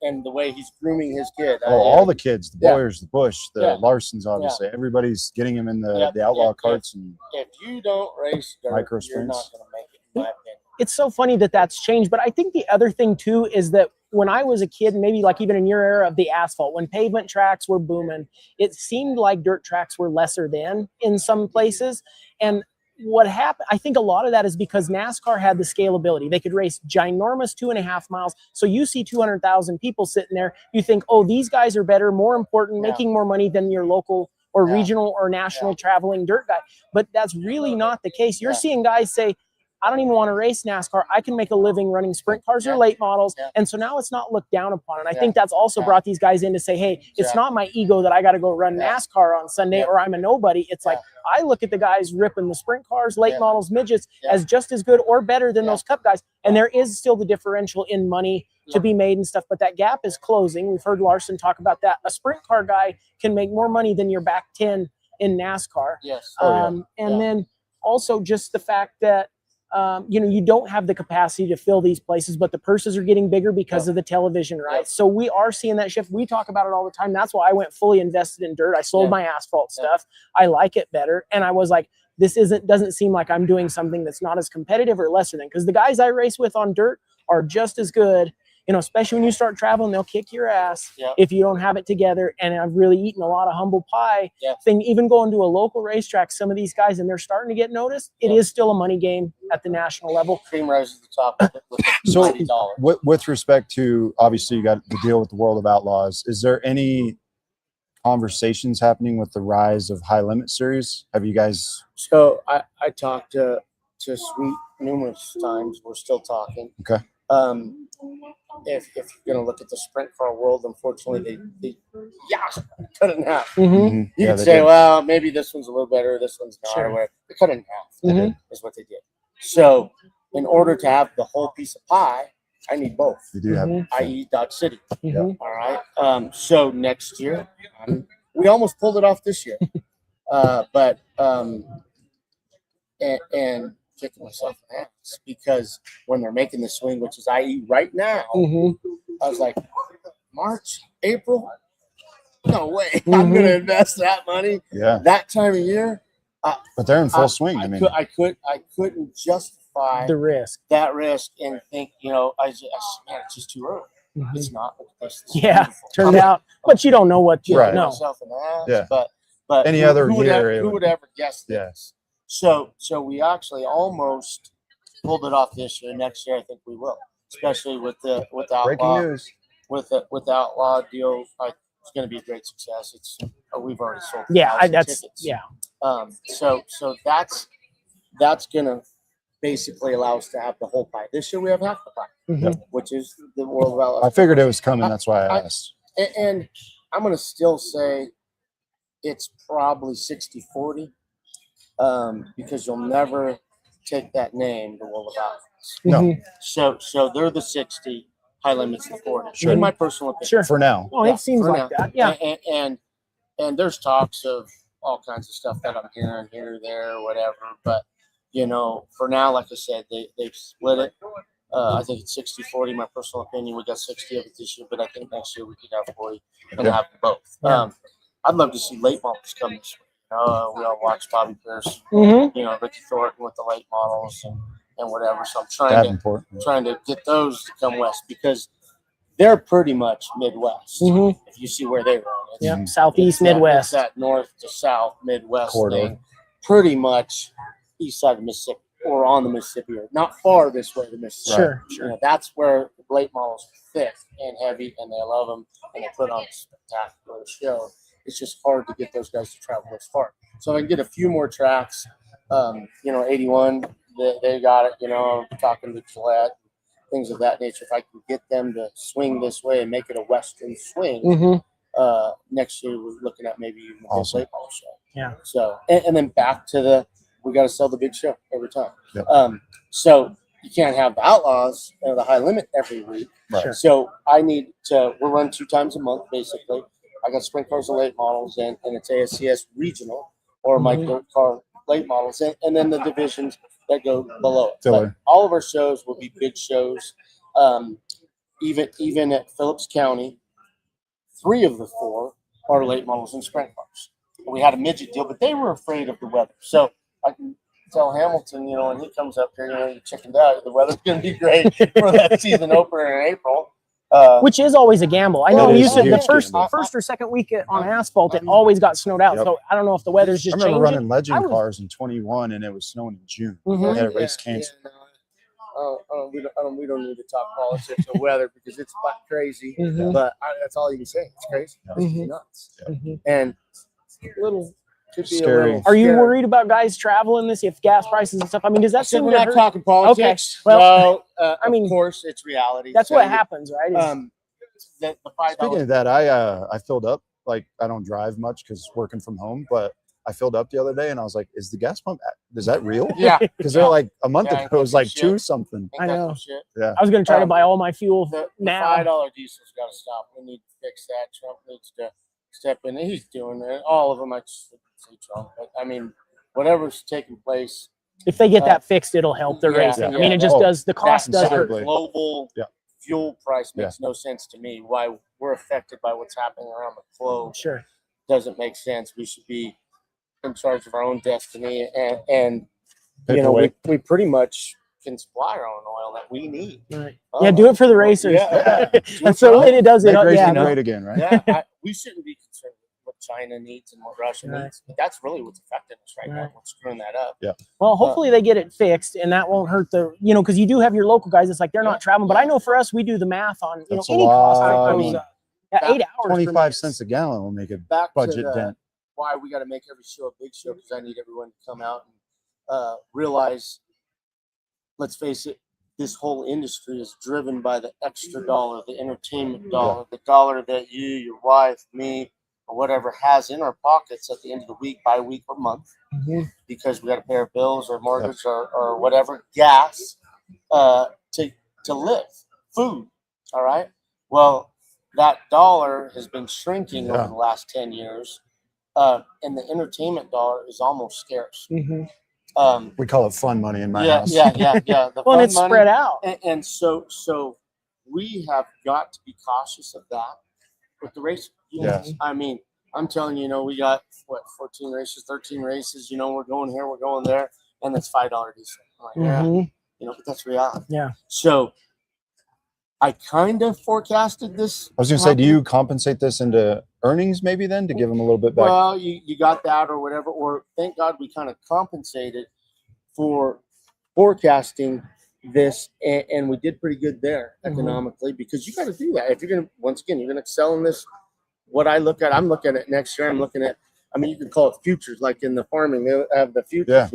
and the way he's grooming his kid. All the kids, the Boyers, the Bush, the Larsons, obviously. Everybody's getting him in the outlaw carts. And if you don't race dirt, micro you're not sprints. going to make it, in my opinion. It's so funny that that's changed. But I think the other thing, too, is that when I was a kid, maybe like even in your era of the asphalt, when pavement tracks were booming, it seemed like dirt tracks were lesser than in some places. And what happened, I think a lot of that is because NASCAR had the scalability. They could race ginormous 2.5 miles. So you see 200,000 people sitting there. You think, oh, these guys are better, more important, making more money than your local or regional or national traveling dirt guy. But that's really not the case. You're seeing guys say, I don't even want to race NASCAR. I can make a living running sprint cars or late models. And so now it's not looked down upon. And I think that's also brought these guys in to say, hey, it's not my ego that I got to go run NASCAR on Sunday or I'm a nobody. It's like, I look at the guys ripping the sprint cars, late models, midgets as just as good or better than those cup guys. And there is still the differential in money to be made and stuff, but that gap is closing. We've heard Larson talk about that. A sprint car guy can make more money than your back 10 in NASCAR. And then also just the fact that, you don't have the capacity to fill these places, but the purses are getting bigger because of the television rights. So we are seeing that shift. We talk about it all the time. That's why I went fully invested in dirt. I sold my asphalt stuff. I like it better. And I was like, this doesn't seem like I'm doing something that's not as competitive or lesser than, because the guys I race with on dirt are just as good. Especially when you start traveling, they'll kick your ass if you don't have it together. And I've really eaten a lot of humble pie thing. Even going to a local racetrack, some of these guys, and they're starting to get noticed. It is still a money game at the national level. Cream rises to the top with $90. With respect to, obviously, you got the deal with the World of Outlaws. Is there any conversations happening with the rise of high limit series? Have you guys? So I talked to Sweet numerous times. We're still talking. Okay. If you're gonna look at the sprint car world, unfortunately they cut it in half. Mm-hmm. You Yeah, could they say, did. well, maybe this one's a little better, this one's not, Sure. or whatever. They cut it in half. Mhm. Is what they did. So in order to have the whole piece of pie, I need both. You do have. I.e. Dodge City. Mhm. All right. So next year, we almost pulled it off this year, but and kicking myself in the ass because when they're making the swing, which is IE right now, I was like, March, April, no way, I'm gonna invest that money Yeah. that time of year. But they're in full swing. I mean, I couldn't justify The risk. that risk and think, man, it's just too early. Mhm. It's not. This is Yeah, beautiful. turned out, but you don't know what you Right. don't know. Myself in the ass, Yeah. but Any other who would year, ever, who would ever guess Yeah. this? So we actually almost pulled it off this year. Next year, I think we will, especially with the breaking outlaw news. with the outlaw deal. It's going to be a great success. We've already sold. Yeah, 1,000 tickets. yeah. So that's going to basically allow us to have the whole pie. This year we have half the pie, Mhm. which is the world of outlaw. I figured it was coming. That's why I asked. And I'm going to still say it's probably 60-40 because you'll never take that name, the World of Outlaws. No. Mhm. So they're the 60, high limits the 40. Sure. In my personal opinion. Sure. For now. Oh, Yeah, it seems for like now. that. Yeah. And there's talks of all kinds of stuff that I'm hearing here, there, whatever. But, for now, like I said, they've split it. I think it's 60-40, my personal opinion. We got 60 of it this year, but I think next year we could have 40 and Yeah. have both. Yeah. I'd love to see late models come this way. We all watch Bobby Pierce, Mhm. Ricky Thornton with the late models and whatever. So I'm That trying important. to get those to come west because they're pretty much Midwest. Mhm. If you see where they run, it's, Yep. Mhm. Southeast, it's that- Midwest. it's that north to south Midwest Corridor. thing. Pretty much east side of Mississippi or on the Mississippi, or not far this way, the Mississippi. Sure. That's where the late models are thick and heavy, and they love them, and they put on a spectacular show. It's just hard to get those guys to travel this far. So if I can get a few more tracks, 81, they got it. I'm talking to Gillette, things of that nature. If I can get them to swing this way and make it a Western swing, Mhm. next year we're looking at maybe even a Awesome. late model show. Yeah. So and then back to we got to sell the big show every time. Yep. So you can't have the Outlaws the high limit every week. Right. Sure. So I need to. We're run 2 times a month basically. I got sprint cars and late models, and it's ASCS regional or my dirt car late models, and then the divisions that go below it. Filler. But all of our shows will be big shows. Even at Phillips County, 3 of the 4 are late models and sprint cars. We had a midget deal, but they were afraid of the weather. So I can tell Hamilton, when he comes up here, you chickened out. The weather's going to be great for that season opener in April. Which is always a gamble. I know It you is said a the huge first gamble. or second week on asphalt, it always got snowed out. Yep. So I don't know if the weather's I just remember changing. running legend I was- cars in 21 and it was snowing in June. Mhm. They had a race canceled. We don't need to talk politics or weather because it's crazy. Mhm. But that's all you can say. It's crazy. It's Mhm. nuts. Mhm. And a little could be Scary. a little. Are you scary. worried about guys traveling this if gas prices and stuff? I mean, does I that said seem we're to not hurt? talking politics. Well, no, I mean, of course it's reality. That's So what you- happens, right? The $5. Speaking of that, I filled up. Like I don't drive much because working from home, but I filled up the other day and I was like, "Is the gas pump? Is that real?" Yeah, Because they're like a month Yeah, ago it was like shit. 2 something. Ain't I that know. some shit? Yeah. I was going to try to Um, buy all my fuel The now. $5 diesel's got to stop. We need to fix that. Trump needs to step in. He's doing it. All of them. I just say Trump, but I mean, whatever's taking place. If they get that fixed, it'll help the yeah, racing. I mean, yeah. it just Oh, does. The cost does that hurt. considerably. global Yeah. fuel price Yeah. makes no sense to me. Why we're affected by what's happening around the globe Sure. doesn't make sense. We should be in charge of our own destiny, and Paperweight. we pretty much can supply our own oil that we need. Right. Yeah, do it for the racers. Yeah. That's the way it does it. Make racing Yeah, no. great again, right? Yeah, we shouldn't be concerned with what China needs and what Russia Right. needs, but that's really what's affecting us right now. Right. What's screwing that up? Well, hopefully they get it fixed, and that won't hurt the. Because you do have your local guys. It's like they're not traveling, but I know for us, we do the math on That's a any cost that lot of goes money. up. Yeah, Back 8 hours. for me 25 is- cents a gallon will make a back budget to the, dent. why we got to make every show a big show, because I need everyone to come out and realize, let's face it, this whole industry is driven by the extra dollar, the entertainment dollar, the dollar that you, your wife, me, or whatever has in our pockets at the end of the week, by week or month, because we got to pay our bills or mortgage or whatever, gas, to live, food. All right. Well, that dollar has been shrinking over the last 10 years, and the entertainment dollar is almost scarce. We call it fun money in my house. Yeah. The Well, fun and it's money, spread out. and so we have got to be cautious of that with the race. Yes. I mean, I'm telling you, we got 14 races, 13 races. We're going here, we're going there, and that's $5 diesel. Like, but that's reality. Yeah. So I kind of forecasted this. I was going to say, do you compensate this into earnings maybe then to give them a little bit back? Well, you got that or whatever, or thank God we kind of compensated for forecasting this, and we did pretty good there economically, because you got to do that. If you're going to, once again, you're going to excel in this. What I look at, I'm looking at next year, I'm looking at, you can call it futures, like in the farming, they have the futures,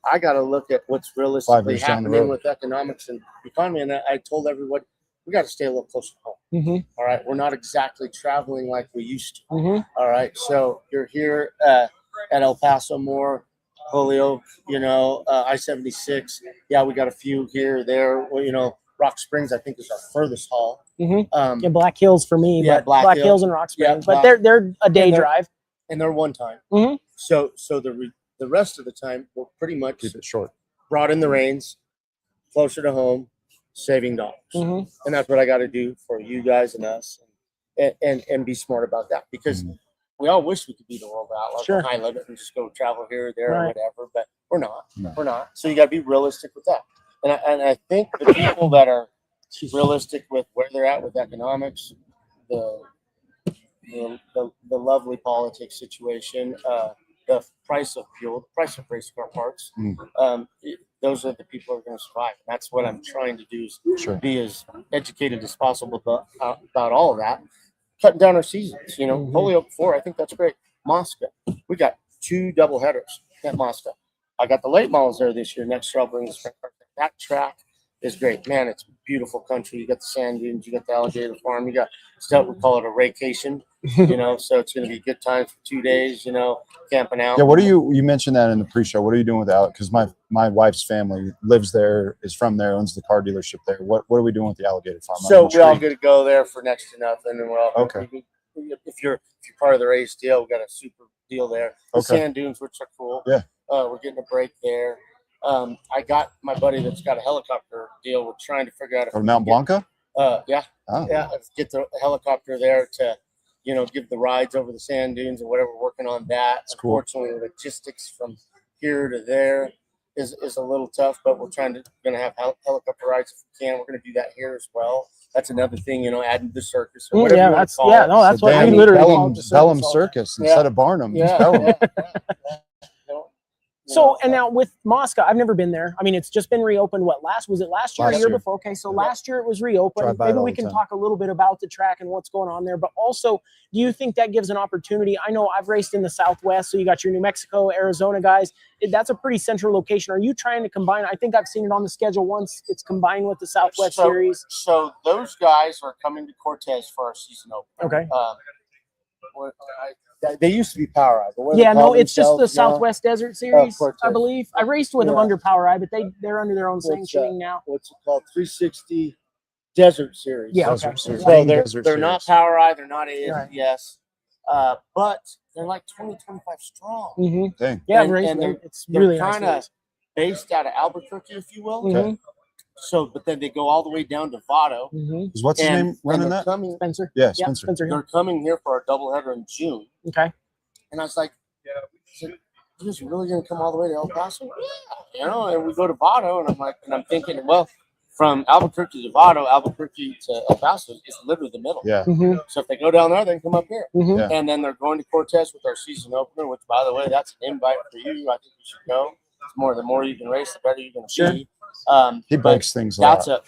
I got to look at what's realistically happening with economics and economy. And I told everyone, we got to stay a little closer to home. All right. We're not exactly traveling like we used to. All right. So you're here at El Paso more, Holyoke, I-76. Yeah, we got a few here or there. Well, Rock Springs, I think, is our furthest haul. Yeah, Black Hills for me, Yeah, but Black Hills and Rock Springs, but they're a day drive. And they're one time. So the rest of the time, we'll pretty much Keep it short. Brought in the reins, closer to home, saving dollars. And that's what I got to do for you guys and us, and be smart about that, because we all wish we could be the world outlaw, high limit, and just go travel here or there or whatever, but we're not. We're not. So you got to be realistic with that. And I think the people that are realistic with where they're at with economics, the lovely politics situation, the price of fuel, the price of race car parts, those are the people who are going to survive. And that's what I'm trying to do, is be as educated as possible about all of that. Cutting down our seasons, Holyoke 4, I think that's great. Mosca, we got 2 double headers at Mosca. I got the late models there this year. Next year I'll bring the sprint car. That track is great, man. It's beautiful country. You got the sand dunes, you got the alligator farm, you got stuff, we call it a vacation, so it's going to be good times for 2 days, camping out. Yeah. What are you mentioned that in the pre-show, what are you doing with Alec? Because my wife's family lives there, is from there, owns the car dealership there. What are we doing with the alligator farm? So we all get to go there for next to nothing, and we're all okay. If you're part of the race deal, we got a super deal there. The sand dunes, which are cool. Yeah. We're getting a break there. I got my buddy that's got a helicopter deal. We're trying to figure out if Mount Blanca. Yeah. Get the helicopter there to, give the rides over the sand dunes and whatever. We're working on that. That's cool. Unfortunately, logistics from here to there is a little tough, but we're going to have helicopter rides if we can. We're going to do that here as well. That's another thing, adding to the circus or whatever you want to call it. That's so what we literally call it. Bellum Circus instead of Barnum. So, and now with Mosca, I've never been there. I mean, it's just been reopened. Was it last year or the year before? Okay, so last year it was reopened. Maybe we can talk a little bit about the track and what's going on there. But also, do you think that gives an opportunity? I know I've raced in the Southwest, so you got your New Mexico, Arizona guys. That's a pretty central location. Are you trying to combine? I think I've seen it on the schedule once. It's combined with the Southwest Series. So those guys are coming to Cortez for our season opener. Okay. They used to be Power Eye. It's just the Southwest Desert Series, I believe. I raced with them under Power Eye, but they're under their own sanctioning now. What's it called? 360 Desert Series. Yeah, okay. So they're not Power Eye, they're not ASDS, but they're like 20-25 strong. Dang. Yeah, and it's really kind of based out of Albuquerque, if you will. Okay. So, but then they go all the way down to Vado. What's his name running that? Spencer. Yeah, Spencer. They're coming here for our doubleheader in June. Okay. And I was like, you guys really going to come all the way to El Paso? Yeah. And we go to Vado, and I'm thinking, well, from Albuquerque to Vado, Albuquerque to El Paso is literally the middle. Yeah. So if they go down there, they can come up here. Yeah. And then they're going to Cortez with our season opener, which, by the way, that's an invite for you. I think you should go. It's the more you can race, the better you're going to be. He but breaks things a that's lot.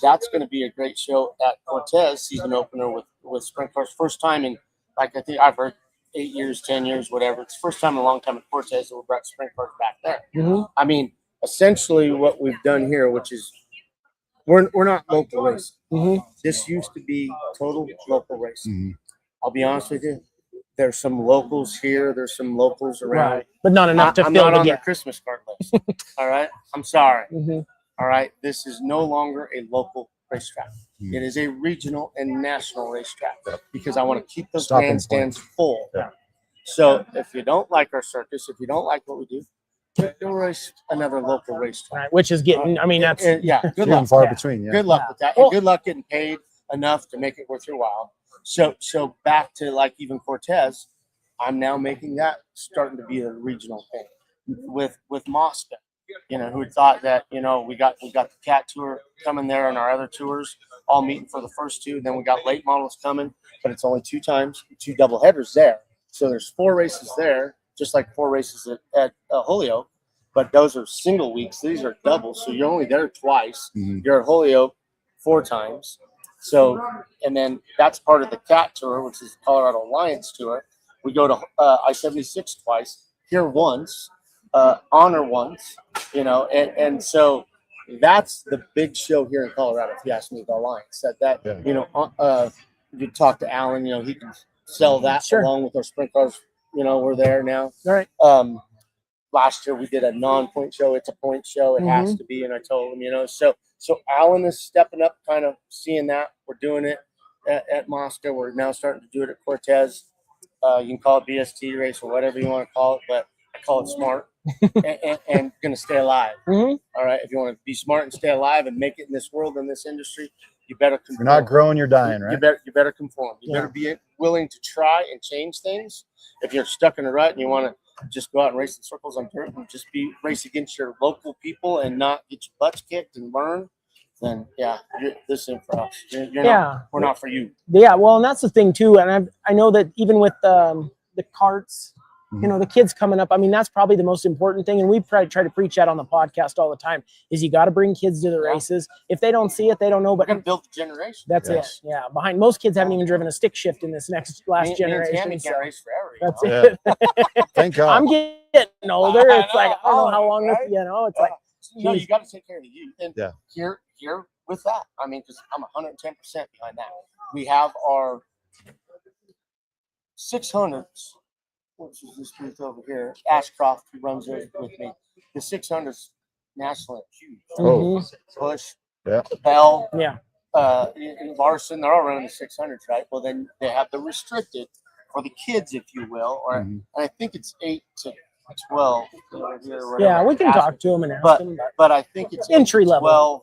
that's going to be a great show at Cortez, season opener with sprint cars. First time in, like, I think I've heard 8 years, 10 years, whatever. It's the first time in a long time at Cortez that we brought sprint cars back there. Mhm. I mean, essentially what we've done here, which is we're not local racing. Mhm. This used to be total local racing. Mhm. I'll be honest with you. There's some locals here. There's some locals around. Right. But not enough to I'm fill not the on the gap. Christmas card list. All right. I'm sorry. Mhm. All right. This is no longer a local racetrack. Mhm. It is a regional and national racetrack because I want to keep those Stopping grandstands full. Yeah. So if you don't like our circus, if you don't like what we do, go race another local racetrack. Right. Which is getting. I mean, that's. Yeah. Good Few luck. and far Yeah. between. Yeah. Good luck Yeah. with that. Well- And good luck getting paid enough to make it worth your while. So back to like even Cortez, I'm now making that starting to be a regional thing with Mosca. You know, who thought that, you know, we got the cat tour coming there and our other tours all meeting for the first two. Then we got late models coming, but it's only 2 times, 2 double headers there. So there's 4 races there, just like 4 races at Holyoke. But those are single weeks. These are doubles. So you're only there twice. Mhm. You're at Holyoke 4 times. So, and then that's part of the cat tour, which is the Colorado Alliance tour. We go to I-76 twice, here once, honor once, you know, and so that's the big show here in Colorado, if you ask me, the Alliance. That Yeah. you know, you talk to Alan, you know, he can sell that Sure. along with our sprint cars. You know, we're there now. All right. Last year we did a non-point show. It's a point show. It has to be, and I told him, you know, so Alan is stepping up, kind of seeing that we're doing it at Mosca. We're now starting to do it at Cortez. You can call it BST race or whatever you want to call it, but I call it smart and going to stay alive. Mhm. All right. If you want to be smart and stay alive and make it in this world, in this industry, you better If conform. you're not growing, you're dying, You right? better conform. You Yeah. better be willing to try and change things. If you're stuck in a rut and you want to just go out and race in circles on dirt and just race against your local people and not get your butts kicked and learn, then yeah, this isn't for us. You're Yeah. not, we're not for you. Yeah. Well, and that's the thing too. And I know that even with the carts, you know, the kids coming up, I mean, that's probably the most important thing. And we try to preach that on the podcast all the time is you got to bring kids to the races. If they don't see it, they don't know, We're but going to build the generation. that's Yes. it. Yeah. Behind most kids haven't even driven a stick shift in this last Me and generation. Tammy so can't race forever. that's you know? it. Thank God. I'm getting older. I It's like, I don't know how long this, right? you know, it's like, No, geez. you got to take care of the youth. And Yeah. here with that, I mean, because I'm 110% behind that. We have our 600s, which is this booth over here. Ashcroft, who runs it with me. The 600s nationally huge. Mhm. Bush, Yeah. Bell, Yeah. and Larson, they're all running the 600s, right? Well, then they have the restricted for the kids, if you will, or Mhm. and I think it's 8 to 12. Or whatever. Yeah. We can Ask talk to them and ask But- them. But I think it's Entry 8 to level. 12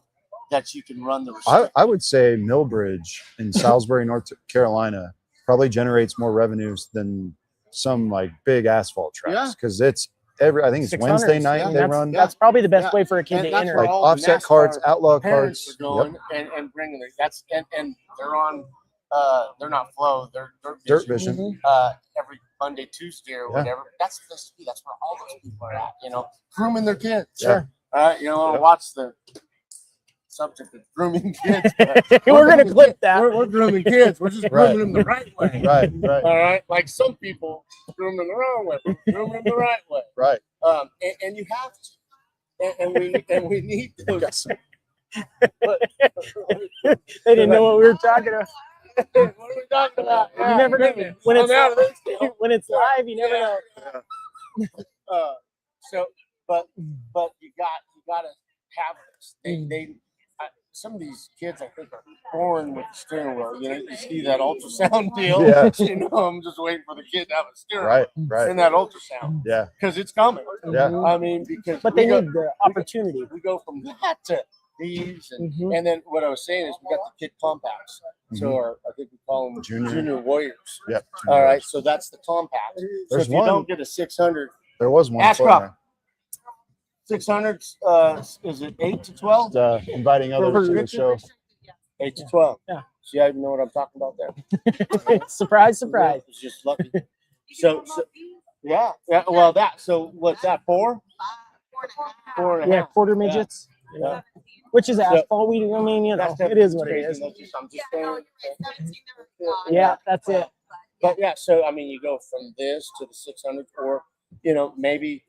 that you can run the restricted. I would say Millbridge in Salisbury, North Carolina, probably generates more revenues than some like big asphalt Yeah. tracks because it's I think it's 600s. Wednesday I night mean, they that's, run that's probably the best Yeah. way for a kid And to that's enter. where like all the offset NASCAR carts, outlaw parents carts. are going and bringing their and they're on they're not flow, they're Dirt vision. vision. Every Monday, Tuesday, or Yeah. whatever. That's supposed to be. That's where all those people are at. You know, grooming their kids. Sure. You know, I Yeah. watch the subject of grooming kids. But We're going to clip that. We're grooming kids. We're just Right. grooming them the right way. Right, right, All right. Like some people groom them the wrong way. We're grooming them the right way. right. And you have to. And we need those. But, They didn't know what we were talking about. what are we talking about? You never know. When I'm out of this deal. when it's live, you never know. So, but you got to have this. They some of these kids I think are born with the steering wheel. You know, you see that ultrasound deal. Yeah. You know, I'm just waiting for the kid to have a steering Right, wheel right. in that ultrasound Yeah, because it's coming. yeah. I mean, because But they need the opportunity. we go from that to these, Mhm. and then what I was saying is we got the kid compacts. So I think we call them Junior. junior warriors. Yep. All right, so that's the compact. So There's if you one. don't get a 600, There was one. Ashcroft. 600s, is it 8 to 12? Inviting others to the show. 8 to 12. Yeah. See, I even know what I'm talking about there. Surprise, surprise. It's just lucky. So yeah. Well, that. So what's that? 4? 4.5. Yeah, quarter midgets. Yeah. Which is So- asphalt. I mean, you know, it is what it is. I'm just saying. Yeah, that's it. But yeah, so I mean, you go from this to the 600, or maybe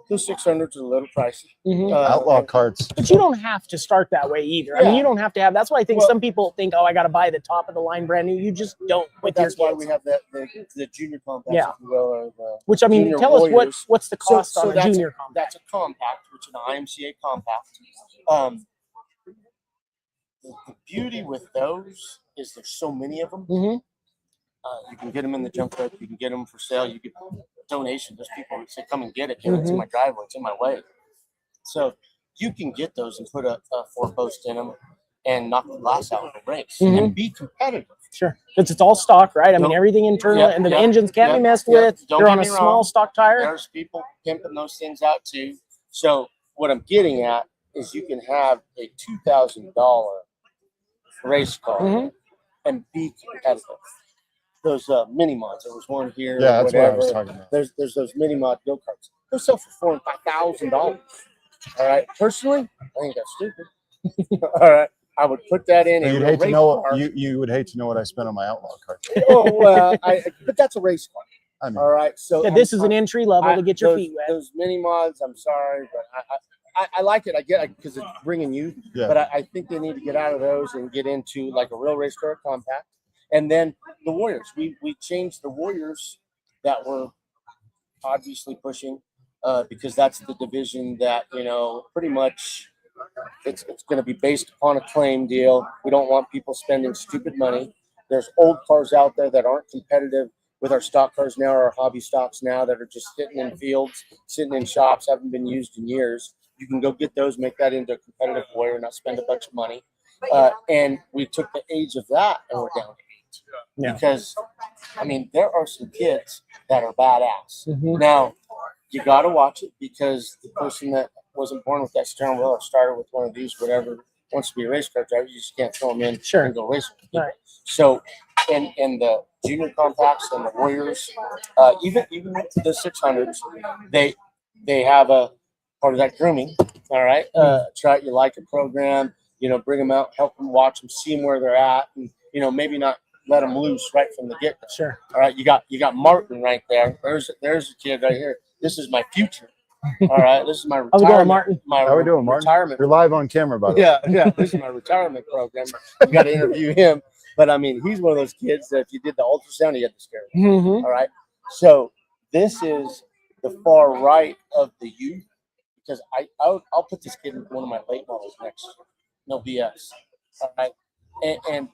the 600's a little pricey. Mhm. Outlaw carts. But you don't have to start that way either. I mean, Yeah. you don't have to have. That's why I think Well- some people think, oh, I got to buy the top of the line brand new. You just don't But with your that's why kids. we have the junior compacts, Yeah. if you will, or the Which I mean, junior tell us warriors. what's the cost on a that's junior compact? That's a compact, which is an IMCA compact. The beauty with those is there's so many of them. Mhm. You can get them in the junkyard. You can get them for sale. You get donations. There's people that say, "Come and get it. It's in my driveway. It's in my way." So you can get those and put a 4-post in them and knock the glass out in a race and be competitive. Sure, because it's all stock, right? I mean, Don't- everything internal, yeah, and the yeah, engines can't yeah, be messed yeah. with. Don't They're get on a me small wrong. stock tire. There's people pimping those things out too. So what I'm getting at is you can have a $2,000 race car and be competitive. Those mini mods. There was one here. Yeah, that's what I whatever. was talking about. There's those mini mod go karts. Those sell for $4,000 and $5,000. All right. Personally, I think that's stupid. All right. I would put that in. And a you'd real hate to race know car. you would hate to know what I spent on my outlaw cart. Oh well, but that's a race car. I mean, All right. So Yeah, this is an entry level to get your feet wet. Those mini mods. I'm sorry, but I like it. I get it because it's bringing youth. yeah. But I think they need to get out of those and get into like a real race car compact. And then the Warriors. We changed the Warriors that were obviously pushing because that's the division that pretty much it's going to be based upon a claim deal. We don't want people spending stupid money. There's old cars out there that aren't competitive with our stock cars now, or our hobby stocks now, that are just sitting in fields, sitting in shops, haven't been used in years. You can go get those, make that into a competitive Warrior, not spend a bunch of money. And we took the age of that and we're down to 8. Yeah. Because, I mean, there are some kids that are badass. Mhm. Now, you got to watch it because the person that wasn't born with that steering wheel or started with one of these, whatever, wants to be a race car driver, you just can't throw them in Sure. and go racing. Right. So, in the junior compacts and the Warriors, even with the 600s, they have a part of that grooming. All right, try it. You like a program, bring them out, help them, watch them, see them where they're at, and maybe not let them loose right from the get go. Sure. All right, you got Martin right there. There's a kid right here. This is my future. All right, this is my How we doing, retirement. Martin? How we doing, Martin? Retirement. You're live on camera, by the way. Yeah. This is my retirement program. You got to interview him. But I mean, he's one of those kids that if you did the ultrasound, you had to scare him. Mhm. All right. So this is the far right of the youth, because I'll put this kid in one of my late models next year. No BS. All right. And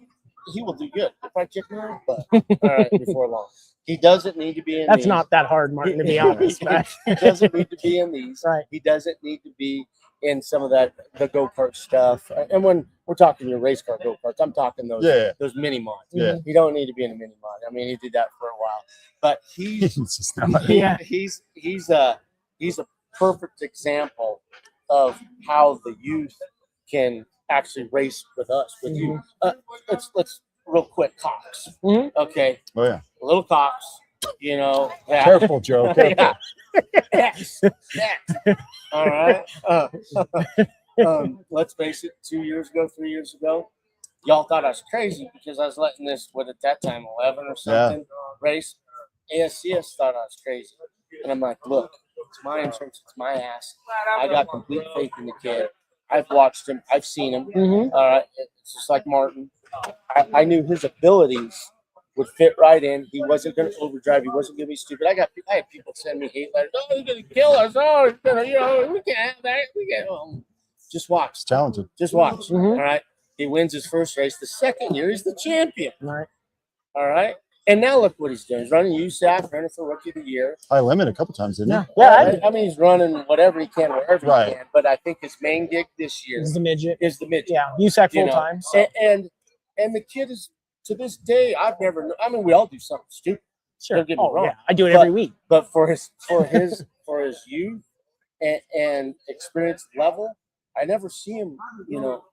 he will do good. If I kick him in, but all right, before long. He doesn't need to be in That's these. not that hard, Martin, to be honest. Right? He doesn't need to be in these. Right. He doesn't need to be in some of the go-kart stuff. And when we're talking your race car go-karts, I'm talking those those mini mods. Yeah. You don't need to be in a mini mod. I mean, he did that for a while. But he's It's just not- Yeah. he's a perfect example of how the youth can actually race with us, with you. Let's real quick, Cox. Mhm. Okay. Oh yeah. Little Cox, that. Careful, Joe. Careful. Yes. All right. Let's face it, 2 years ago, 3 years ago, y'all thought I was crazy because I was letting this, at that time, 11 or something, race. ASCS thought I was crazy. And I'm like, look, it's my insurance, it's my ass. I got complete faith in the kid. I've watched him, I've seen him. Mhm. All right. It's just like Martin. I knew his abilities would fit right in. He wasn't going to overdrive. He wasn't going to be stupid. I had people send me hate letters. Oh, he's going to kill us. Oh, he's going to, we can't have that. We can't. Just watch. It's talented. Just watch. Mhm. All right. He wins his first race. The second year, he's the champion. Right. All right. And now look what he's doing. He's running USAC, running for Rookie of the Year. High limit a couple times, didn't Yeah. he? Yeah. I mean, he's running whatever he can, wherever Right. he can. But I think his main gig this year He's the midget. is the midget. Yeah. USAC You full know, time. So. And the kid is, to this day, I've never. I mean, we all do something stupid, Sure. don't get me Oh, wrong. yeah. I do it But- every week. but for his youth and experience level, I never see him,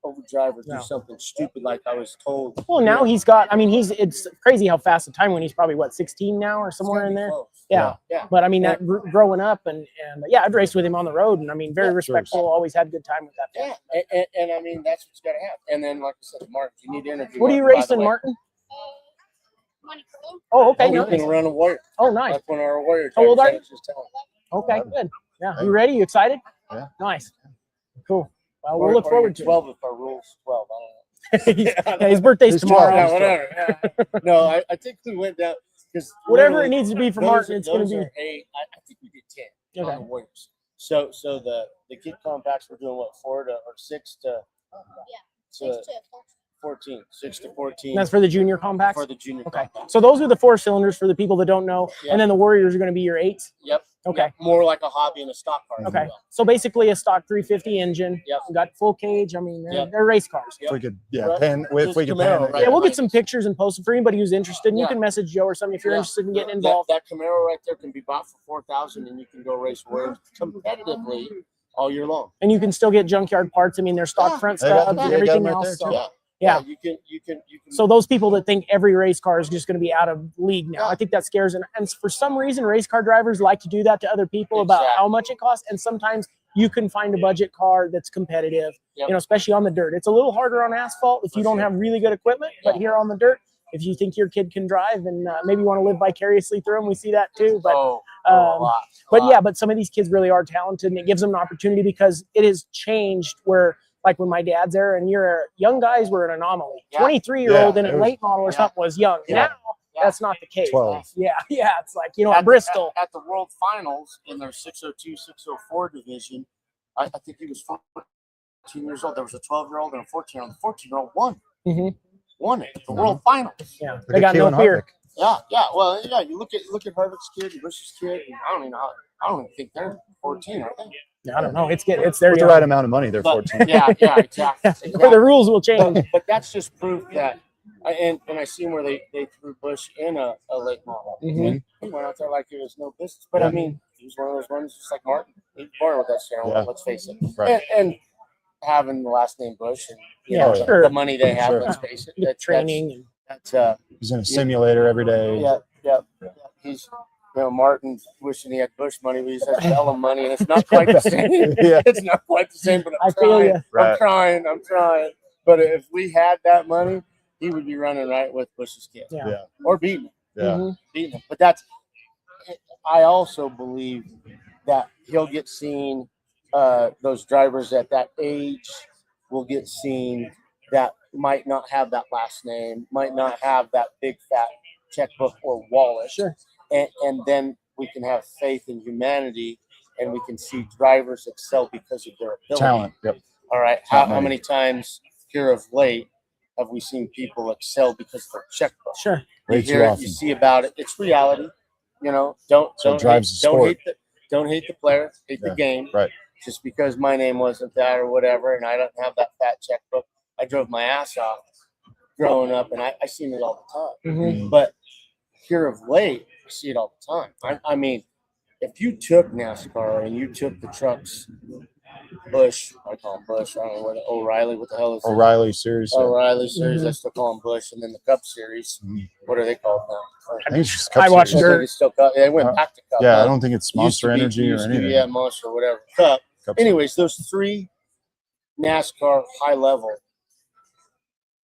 overdrive or do No. something stupid like I was told. Well, now he's got. I mean, it's crazy how fast the time went. He's probably 16 now or somewhere in there. Close. Yeah. Yeah. But I mean, that growing up and yeah, I'd raced with him on the road, and I mean, very respectful. Always had a good time with that. Yeah, and I mean that's what you got to have. And then, like I said, Martin, you need to interview. What are you Martin, by the racing, way. Martin? Oh, okay. He's Nice. gonna run a Warrior. Oh, nice. Like when our Warrior. How old are you? Just tell him. Okay, good. Yeah, you ready? You excited? Yeah. Nice. Cool. Well, we'll look forward to 12 if our rules 12. I don't know. yeah, his birthday's He's tomorrow. 12. Yeah, whatever. Yeah. No, I think we went down because Whatever it needs to be for Martin, it's going to be. Are 8. I think we did 10 Okay. on the Warriors. So the kid compacts we're doing what 4 to or 6 to 14, 6 to 14. That's for the junior compacts. for the junior. Okay. compact. So those are the 4 cylinders for the people that don't know, Yeah. and then the Warriors are going to be your 8s. Yep. Okay. Yep. More like a hobby and a stock car. if you Okay. will. So basically a stock 350 engine. Yep. Got full cage. I mean, Yep. they're race cars. Yep. If we could, Right. pan. If we could pan Camaro, it. right? Yeah, we'll get some pictures and post them for anybody who's interested. And you Yeah. can message Joe or something if you're Yeah. interested in getting involved. That Camaro right there can be bought for $4,000, and you can go race Warriors competitively all year long. And you can still get junkyard parts. I mean, there's stock Yeah. front They got stubs them- and they got everything them right else. there, So, too. yeah. You can. So those people that think every race car is just going to be out of league now, Yeah. I think that scares them. And for some reason, race car drivers like to do that to other people about Exactly. how much it costs. And sometimes you can find a budget car that's competitive, Yep. especially on the dirt. It's a little harder on asphalt if you For don't sure. have really good equipment, but Yeah. here on the dirt, if you think your kid can drive and maybe you want to live vicariously through them, we see that too. But a lot. but yeah, but some of these kids really are talented, and it gives them an opportunity because it has changed where, like when my dad's there and young guys were an anomaly. Yeah. 23-year-old Yeah, in it a was- late model or Yeah. something was young. Yeah. Now, Yeah. that's not the case. 12. Yeah, it's like, at At- Bristol. at the World Finals in their 602, 604 division, I think he was 14 years old. There was a 12-year-old and a 14-year-old. The 14-year-old won. Mhm. Won it at the World Finals. Yeah, Look they at got no Keelan fear. Harvick. Yeah. Well, yeah. You look at Harvick's kid, Bush's kid. And I don't even think they're 14, are they? Yeah, I don't know. It's their With the right amount of money, they're But 14. yeah, exactly. Where the rules will change. But that's just proof that. And I seen where they threw Bush in a late model. Mhm. He went out there like it was no business. But I mean, he was one of those ones just like Martin. He was born with that steering wheel, Yeah. let's face it. Right. And having the last name Bush and Yeah, the, sure. the money they have, Sure. let's face it. The training. And, That's He's in a simulator every day. yeah. He's Martin wishing he had Bush money, but he says Bellum money, and it's not quite the same. Yeah. It's not quite the same, but I I'm feel trying. ya. I'm Right. trying. But if we had that money, he would be running right with Bush's kid. yeah. Yeah. Or beating him. Yeah. Mhm. Beating him. But I also believe that he'll get seen, those drivers at that age will get seen that might not have that last name, might not have that big fat checkbook or wallet. Sure. And then we can have faith in humanity and we can see drivers excel because of their ability. Talent. Yep. All right. Not How many. many times here of late have we seen people excel because of their checkbook? Sure. You Way too hear it, often. you see about it. It's reality. Don't So it drives the don't sport. hate the player, hate the Yeah, game. right. Just because my name wasn't that or whatever, and I don't have that fat checkbook. I drove my ass off growing up, and I seen it all the time. Mhm. But here of late, I see it all the time. I mean, if you took NASCAR and you took the trucks, Bush, I call him Bush. I don't know what O'Reilly. What the hell is it? O'Reilly series. O'Reilly series. Mhm. I still call him Bush, and then the Cup series. Mhm. What are they called now? I think it's just I Cup watched series. I think dirt. it's still Cup. They went Uh, back to Cup. Yeah, huh? I don't think it's Used to Monster be- Energy or used to be, anything. Yeah, Monster or whatever. Cup. Cup Anyways, those 3 NASCAR high level,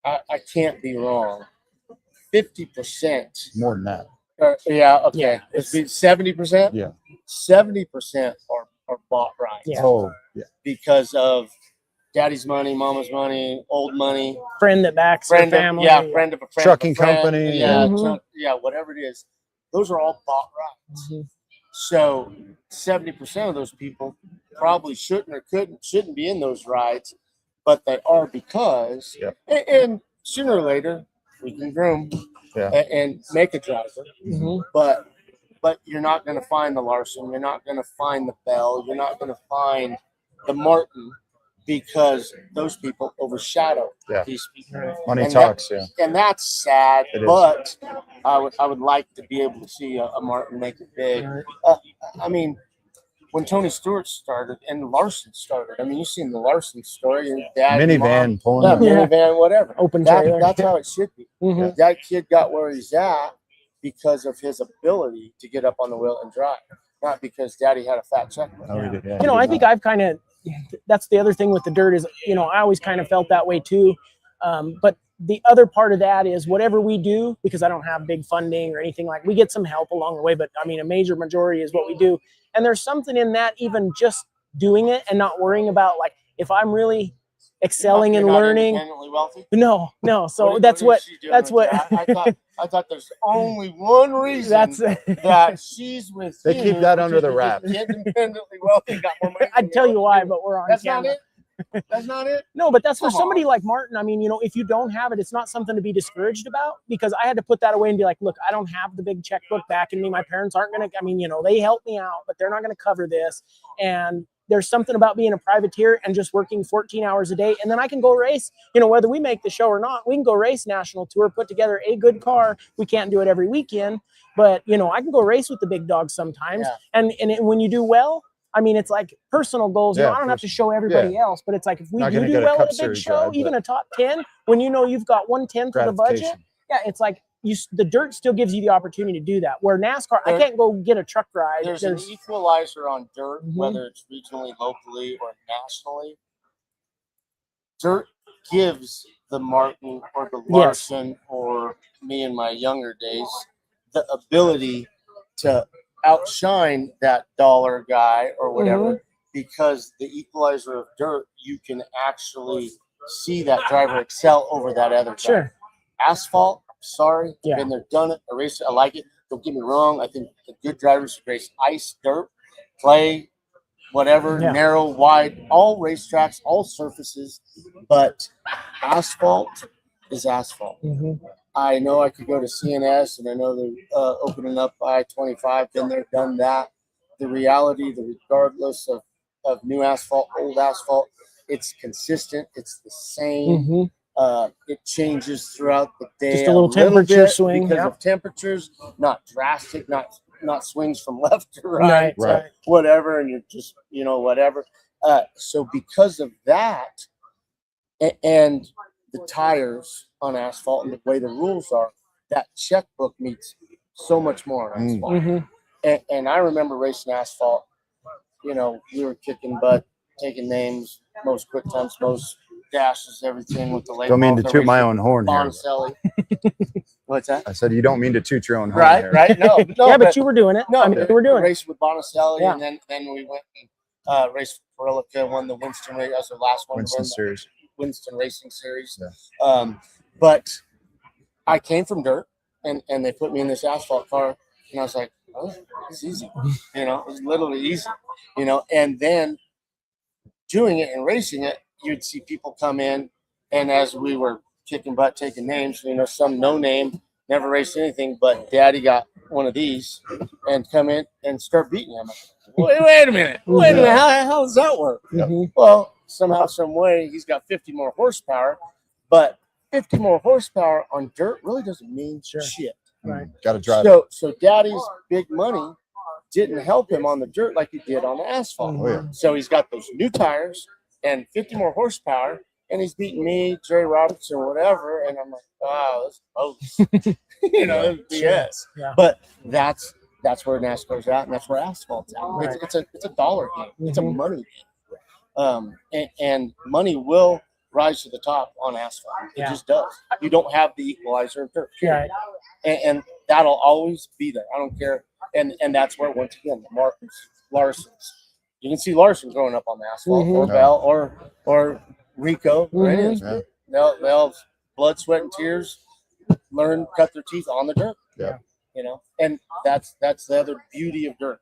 I can't be wrong. 50%. more than that. Yeah, okay. Yeah, It's 70%. Yeah. 70% are bought right Yeah. Oh, yeah. because of daddy's money, mama's money, old money, Friend that backs their friend of, family. yeah, friend of a friend, Trucking of a friend, company, yeah, yeah. truck- yeah, whatever it is. Those are all bought right. Mhm. So 70% of those people probably shouldn't or shouldn't be in those rides, but they are because, Yep. and sooner or later we can groom Yeah. and make a driver, Mhm. but you're not going to find the Larson, you're not going to find the Bell, you're not going to find the Martin because those people overshadow Yeah. these people. Money And talks. Yeah. And that's sad, It is. but I would like to be able to see a Martin make it big. Right. I mean, when Tony Stewart started and Larson started. I mean, you've seen the Larson story. And dad, Minivan mom, pulling. minivan, whatever. Open trailer. That's how it should be. Mhm. That kid got where he's at because of his ability to get up on the wheel and drive, not because Daddy had a fat checkbook. Oh, he did, yeah, You know, he I did think not. I've kind of, that's the other thing with the dirt is, you know, I always kind of felt that way too. But the other part of that is whatever we do, because I don't have big funding or anything, like we get some help along the way, but I mean, a major majority is what we do. And there's something in that, even just doing it and not worrying about, like, if I'm really excelling and You're not learning. independently wealthy? No. So What that's is what, she doing that's with what, that? I thought there's only one reason that's, that she's with They you, keep that which under is the because wraps. you're independently wealthy, got more money. I'd tell you why, but we're on That's camera. not it. That's not it. No, but that's for Come somebody on. like Martin. I mean, you know, if you don't have it, it's not something to be discouraged about, because I had to put that away and be like, look, I don't have the big checkbook backing me. My parents aren't going to, I mean, you know, they help me out, but they're not going to cover this. And there's something about being a privateer and just working 14 hours a day. And then I can go race, you know, whether we make the show or not, we can go race national tour, put together a good car. We can't do it every weekend, but you know, I can go race with the big dogs sometimes. Yeah. And when you do well, I mean, it's like personal goals. You Yeah, know, I don't have to personal. show everybody else, but it's like if we Not do gonna do get a well Cup at a big Series show, drive, even but a top 10, when you know you've got 1/10 of the budget, gratification. yeah, it's like the dirt still gives you the opportunity to do that. Where NASCAR, I can't go get a truck ride. There's an equalizer on dirt, Mhm. whether it's regionally, locally, or nationally. Dirt gives the Martin or the Larson or me in my younger days the ability to outshine that dollar guy or whatever, because the equalizer of dirt, you can actually see that driver excel over that other guy. Sure. Asphalt, sorry, Yeah. been there, done it, I raced it, I like it. Don't get me wrong, I think the good drivers should race ice, dirt, clay, whatever, Yeah. narrow, wide, all racetracks, all surfaces, but asphalt is asphalt. Mhm. I know I could go to CNS, and I know they're opening up I-25, been there, done that. The reality, regardless of new asphalt, old asphalt, it's consistent, it's the same. Mhm. It changes throughout the day. Just a little temperature bit swing, because yeah. of temperatures, not drastic, not swings from left to right, Right. whatever, and you're just, you know, whatever. So because of that, and the tires on asphalt and the way the rules are, that checkbook means so much more on asphalt. Mhm. And I remember racing asphalt. You know, we were kicking butt, taking names, most quick times, most dashes, everything with the label. Don't mean to toot my own horn here. What's that? I said you don't mean to toot your own horn Right, here. right. No, no. Yeah, but you were doing it. No, I mean, you were doing it. Raced with Bonicelli, Yeah. and then we went and raced for Perlica, won the Winston race. That was the last one Winston to win Series. the Winston Racing Series. Yeah. But I came from dirt, and they put me in this asphalt car, and I was like, oh, it's easy. You know, it was literally easy. You know, and then doing it and racing it, you'd see people come in, and as we were kicking butt, taking names, you know, some no name, never raced anything, but Daddy got one of these and come in and start beating him. Wait a minute. How does that work? Mhm. Well, somehow, some way, he's got 50 more horsepower, but 50 more horsepower on dirt really doesn't mean shit. Right. Got to drive. So Daddy's big money didn't help him on the dirt like he did on the asphalt. Oh, yeah. So he's got those new tires and 50 more horsepower, and he's beating me, Jerry Robertson, whatever. And I'm like, wow, this is bogus. You know, it's BS. Yeah. But that's where NASCAR's at, and that's where asphalt's at. Right. It's a dollar game. It's a Mhm. money game. And money will rise to the top on asphalt. It Yeah. just does. You don't have the equalizer of dirt. Right. And that'll always be there. I don't care. And that's where, once again, the Martins, Larsons. You can see Larson growing up on the asphalt, or Mhm. Bell, or Rico, or any of Yeah. them. They'll blood, sweat, and tears, cut their teeth on the dirt. Yeah. You know, and that's the other beauty of dirt.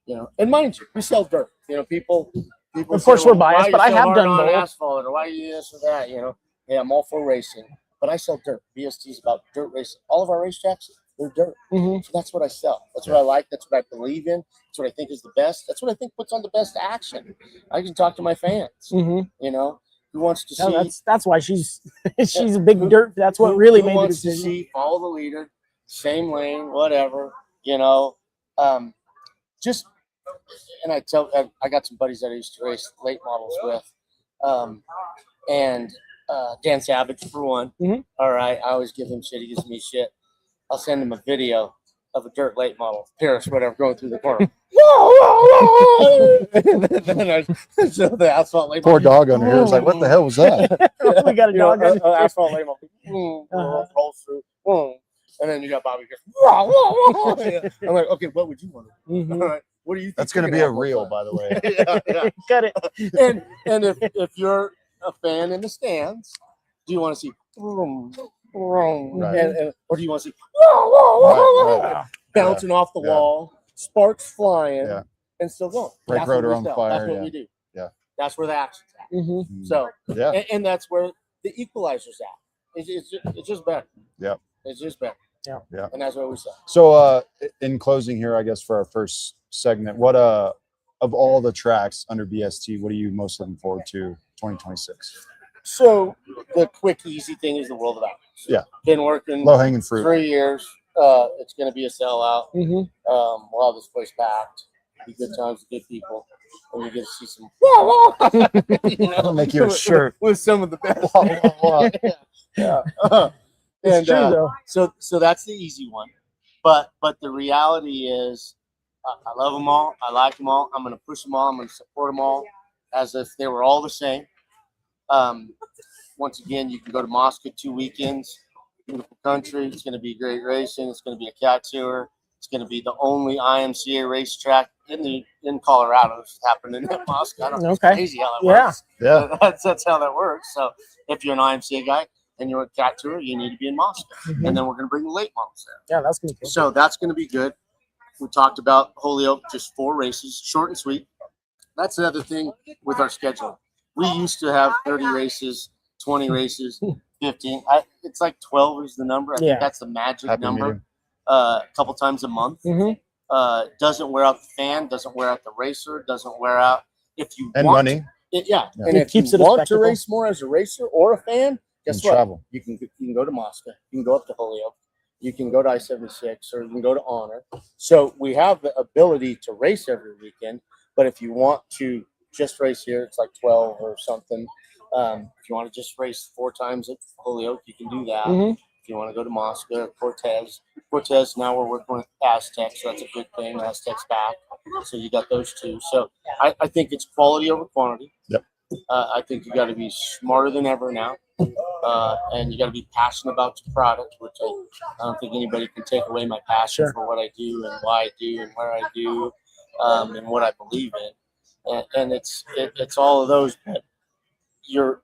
You know, and mind you, we sell dirt. You know, people. Of course, say, we're biased, why but you I so have hard done on both. asphalt, or why you this or that. You know, yeah, I'm all for racing, but I sell dirt. BST is about dirt racing. All of our racetracks, they're dirt. Mhm. So that's what I sell. That's what I like. That's what I believe in. That's what I think is the best. That's what I think puts on the best action. I can talk to my fans. Mhm. You know, who wants to No, see? that's why she's she's a big dirt. That's what really who made the wants to decision. see follow the leader, same lane, whatever. You know, just and I got some buddies that I used to race late models with, and Dan Savage for one. All right, I always give him shit. He gives me shit. I'll send him a video of a dirt late model, Paris, whatever, going through the corner. So the asphalt late Poor dog under here is like, what the hell was that? We got a dog on here. asphalt late model rolls through, and then you got Bobby here. I'm like, okay, what would you want? All right, what do you think? That's going to be a reel, by the way. Yeah. Cut it. And if you're a fan in the stands, do you want to see Right. or do you want to see Right. bouncing off the wall, sparks flying, Yeah. and still going? Brake That's rotor what on we sell. fire, That's what yeah. we do. Yeah. That's where the action's at. Mm-hmm. So, Yeah. and that's where the equalizer's at. It's just better. Yep. It's just better. Yeah. Yeah. And that's what we sell. So in closing here, I guess for our first segment, what of all the tracks under BST, what are you most looking forward to 2026? So the quick, easy thing is the World of Outlaws. Yeah. Been working Low hanging fruit. 3 years. It's going to be a sellout. Mm-hmm. We'll have this place packed. Be good times, good people, and you get to see some. I'll make you a shirt with some of the best. Yeah. It's And true though. so that's the easy one, but the reality is, I love them all. I like them all. I'm going to push them all. I'm going to support them all, as if they were all the same. Once again, you can go to Moscow 2 weekends. Beautiful country. It's going to be great racing. It's going to be a cat tour. It's going to be the only IMCA racetrack in Colorado. It's happening in Moscow. I don't know. It's crazy how that works. Yeah. That's how that works. So if you're an IMCA guy and you're a cat tour, you need to be in Moscow. Mm-hmm. And then we're going to bring the late models there. Yeah, that's gonna be cool. So that's going to be good. We talked about Holyoke, just 4 races, short and sweet. That's the other thing with our schedule. We used to have 30 races, 20 races, 15. It's like 12 is the number. I think that's the magic Happy number. medium. A couple times a month. Mm-hmm. Doesn't wear out the fan, doesn't wear out the racer, doesn't wear out if you And want money. Yeah. Yeah. And It if keeps you it a want to spectacle. race more as a racer or a fan, guess And what? travel. You can go to Moscow, you can go up to Holyoke, you can go to I-76, or you can go to Honor. So we have the ability to race every weekend, but if you want to just race here, it's like 12 or something. If you want to just race 4 times at Holyoke, you can do that. Mm-hmm. If you want to go to Moscow, Cortez, now we're working with Aztec, so that's a good thing. Aztec's back, so you got those 2. So I think it's quality over quantity. Yep. I think you got to be smarter than ever now, and you got to be passionate about your product, which I don't think anybody can take away my passion for what I do and why I do and where I do, and what I believe in. And it's all of those, but your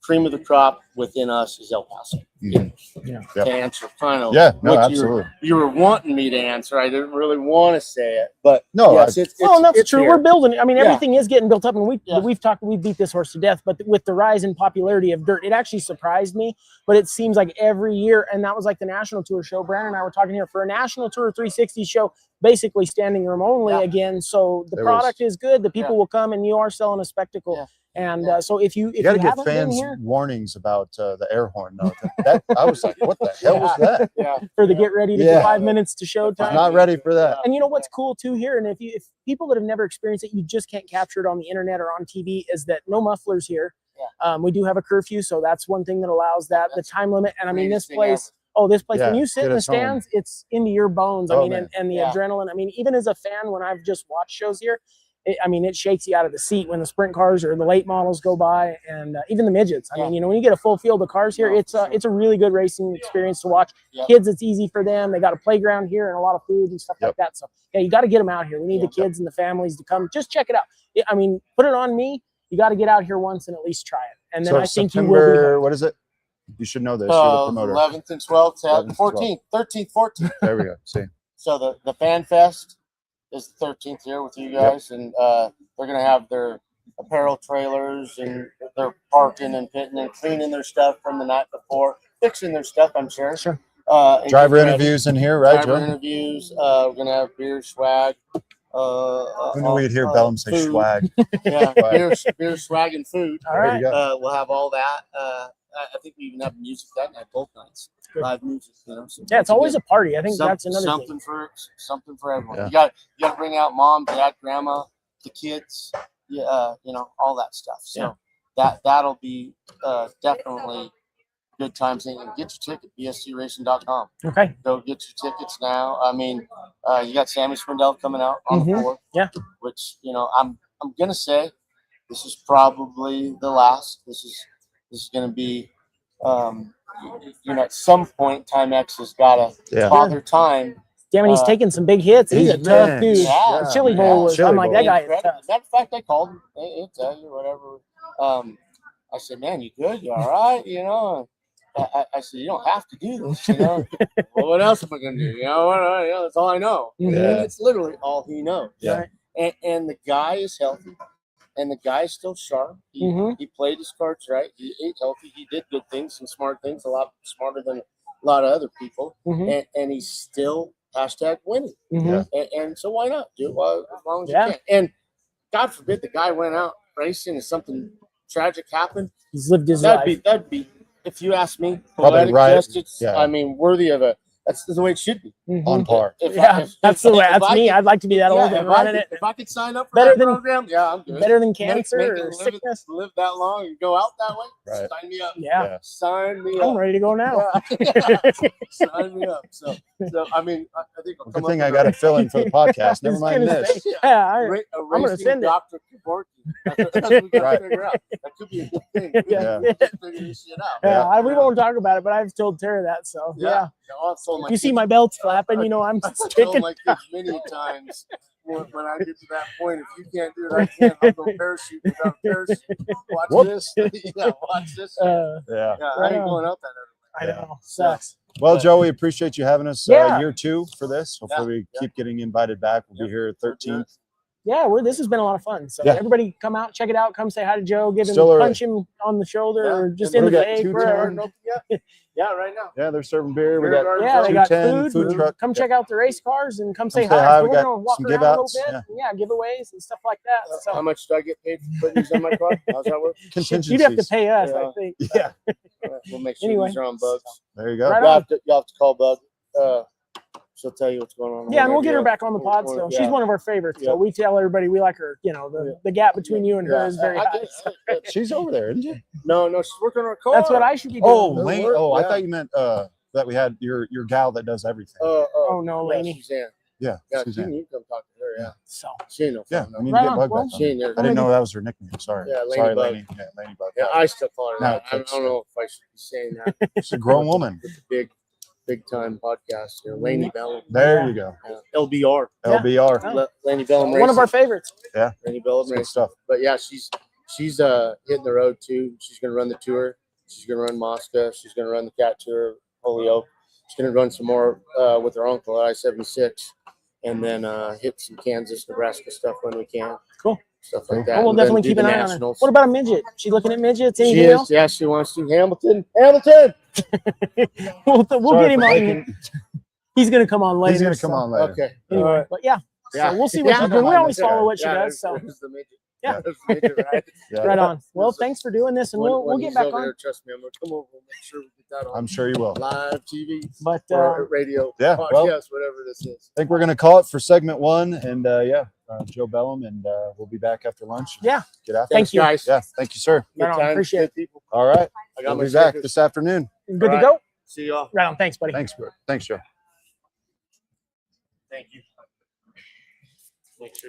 cream of the crop within us is El Paso. Mhm. Yeah. Yep. To answer kind of Yeah, no, what absolutely. you were wanting me to answer. I didn't really want to say it, but No, yes, it's That's true. here. We're building it. I mean, Yeah. everything is getting built up, and we Yeah. we beat this horse to death. But with the rise in popularity of dirt, it actually surprised me. But it seems like every year, and that was like the national tour show. Brandon and I were talking here for a national tour 360 show, basically standing room only again. So the product is good. The people will come, and you are selling a spectacle. Yeah. And so if you got to get haven't been fans here warnings about the air horn. Though. That I was like, what the hell was that? Yeah. for the get ready to Yeah. 5 minutes to I'm showtime. not ready for that. And you know what's cool too here, and if people that have never experienced it, you just can't capture it on the internet or on TV, is that no mufflers here. Yeah. We do have a curfew, so that's one thing that allows that. The time limit, and I mean this Greatest thing place. Oh, this place, when Yeah, you sit get in the us home. stands, it's into your bones. I Oh, mean, man. and the Yeah. adrenaline. I mean, even as a fan, when I've just watched shows here, it shakes you out of the seat when the sprint cars or the late models go by, and even the midgets. I mean, you know, when you get a full field of cars here, No, it's a really good racing experience to watch. Yep. Kids, it's easy for them. They got a playground here and a lot of food and stuff like that. So yeah, you got to get them out here. We need the kids and the families to come. Just check it out. I mean, put it on me. You got to get out here once and at least try it, and then So I think you will September, what is it? You should know this. You're the promoter. 11th and 12th, 11th, 14th, 13th, 14th. There we go. See. So the Fan Fest is the 13th here with you guys, and they're gonna have their apparel trailers, and they're parking and pitting and cleaning their stuff from the night before, fixing their stuff, I'm sure. Sure. Driver interviews in here, right, Driver Joe? interviews. We're gonna have beer, swag. Who knew we'd hear Bellum say food. swag? Yeah, Swag. beer, swag, and food. All right. There you go. We'll have all that. I think we even have music that night, both nights. good. live music. You know, so Yeah, it's once always again, a party. I think that's another something thing. something for everyone. Yeah. You got to bring out mom, dad, grandma, the kids, you know, all that stuff. So that'll be definitely good times. And get your ticket, bstRacing.com. Okay. Go get your tickets now. I mean, you got Sammy Swindell coming out on the 4th. Yeah. Which, you know, I'm gonna say this is probably the last. This is gonna be you know, at some point Timex has gotta father time. Damn it, he's taking some big hits. He's a tough dude. Yeah, the Chili Bowl was. Chili I'm like, Bowl. that guy is tough. Matter of fact, I called him. He'll tell you whatever. I said, man, you good? You all right? You know. I said, you don't have to do this, you know. Well, what else am I gonna do? You know, that's all I know. Yeah. And it's literally all he knows. Yeah. And the guy is healthy, and the guy's still sharp. He played his cards right. He ate healthy. He did good things, some smart things, a lot smarter than a lot of other people. And he's still #winning. And so why not do it as long as you can? And God forbid the guy went out racing and something tragic happened. He's lived his life. That'd be, if you ask me, Probably poetic right. justice. Yeah. I mean, worthy of a. That's the way it should be. On par. That's the way. That's me. I'd like to be that old and running it. If I could sign up for Better that than- program, yeah, I'm good. Better than Make cancer it or live sickness. live that long and go out that way. Right. Sign me up. Yeah. Sign me I'm up. ready to go now. Yeah. Sign me up. So I mean, I think I'll Good come thing up I with got a fill in for the podcast. Never I was mind gonna this. say, yeah, a gonna racing send it. Dr. Kevorkian. That's what we gotta Right. figure out. That could be a good thing. Yeah. Just figure this shit out. we won't talk about it, but I've told Tara that. So yeah. No, I've told my You see kids- my belts flapping, you know I'm I've told sticking. my kids many times when I get to that point, if you can't do it, I can't. I'll go parachute without a parachute. Watch Whoop. this. Yeah, watch this. Yeah. Yeah, I ain't going out that early. I know. Sucks. Well, Joe, we appreciate you having us Yeah. year 2 for this. Hopefully we keep getting invited back. We'll be here 13th. Yeah, this has been a lot of fun. So Yeah. everybody come out, check it out. Come say hi to Joe, give him, Still early. punch him on the shoulder or just And in we the got face. 210. Yeah, right now. Yeah, they're serving beer. We Beer got gardens, Yeah, they got 210 food. food truck. Come check out the race cars and come say Come say hi. hi. So We we're got gonna walk some around a little giveouts, bit. Yeah, giveaways and stuff like that. How So much do I get paid for putting these on my car? How's that work? Contingencies. you'd have to pay us, Yeah. I think. Yeah. We'll make sure Anyway. these are on bugs. There you go. Right You'll on. have to call Bug. She'll tell you what's going on. Yeah, and we'll get her Whenever back on the pod. So she's yeah. one of our favorites. Yeah. So we tell everybody we like her. You know, the gap between you and her is very I high. did. So She's over there, isn't she? No, she's working on her car. that's what I should be doing. Oh, Doesn't Lane. work. Oh, I Yeah. thought you meant that we had your gal that does everything. Oh, no, yeah, Laney. Suzanne. Yeah. Yeah, Suzanne. you come talk to her. Yeah, So she ain't no Yeah, fun. we need Right to get on. Bug Well, back on. She ain't there. I didn't know that was her nickname. Sorry. Yeah, Laney Sorry, Bug. Laney. Yeah, Laney Bug. Yeah, I still call her No, that. I that's- don't know if I should be saying that. She's a grown woman. With the big time podcast here, Laney Bellum. There you go. LBR. LBR. Yeah. Laney Bellum. one of our Racing. favorites. Laney Bellum Good Racing. stuff. But yeah, she's hitting the road too. She's gonna run the tour. She's gonna run Mosca. She's gonna run the Cat Tour, Holyoke. She's gonna run some more with her uncle at I-76, and then hit some Kansas, Nebraska stuff when we can. Cool. Stuff like that. Well, we'll And then definitely do keep the an eye on her. nationals. What about a midget? She looking at midgets? She Anything is. else? Yeah, she wants to. Hamilton. Hamilton. we'll Sorry get him for on. making- He's gonna come on later. He's gonna come so- on later. Okay. Anyway, but yeah. So we'll see what she's doing. We always follow what she does. So There's the midget. Yeah. There's the midget, right? Yeah. right on. Well, thanks for doing this, and we'll When get he's back over on. there, trust me, I'm gonna come over and make sure we get that on I'm sure you will. live TV But or radio, yeah, podcast, well- whatever this is. I think we're going to call it for segment 1. And Joe Bellum, and we'll be back after lunch. Yeah. Get after Thank it. you. guys. Yeah. Thank you, sir. Good Right on. times, Appreciate good it. people. All right. I got We'll my be back stickers. this afternoon. Good to All right. go. See y'all. Right on. Thanks, buddy. Thanks, bro. Thanks, Joe. Thank you. Make sure.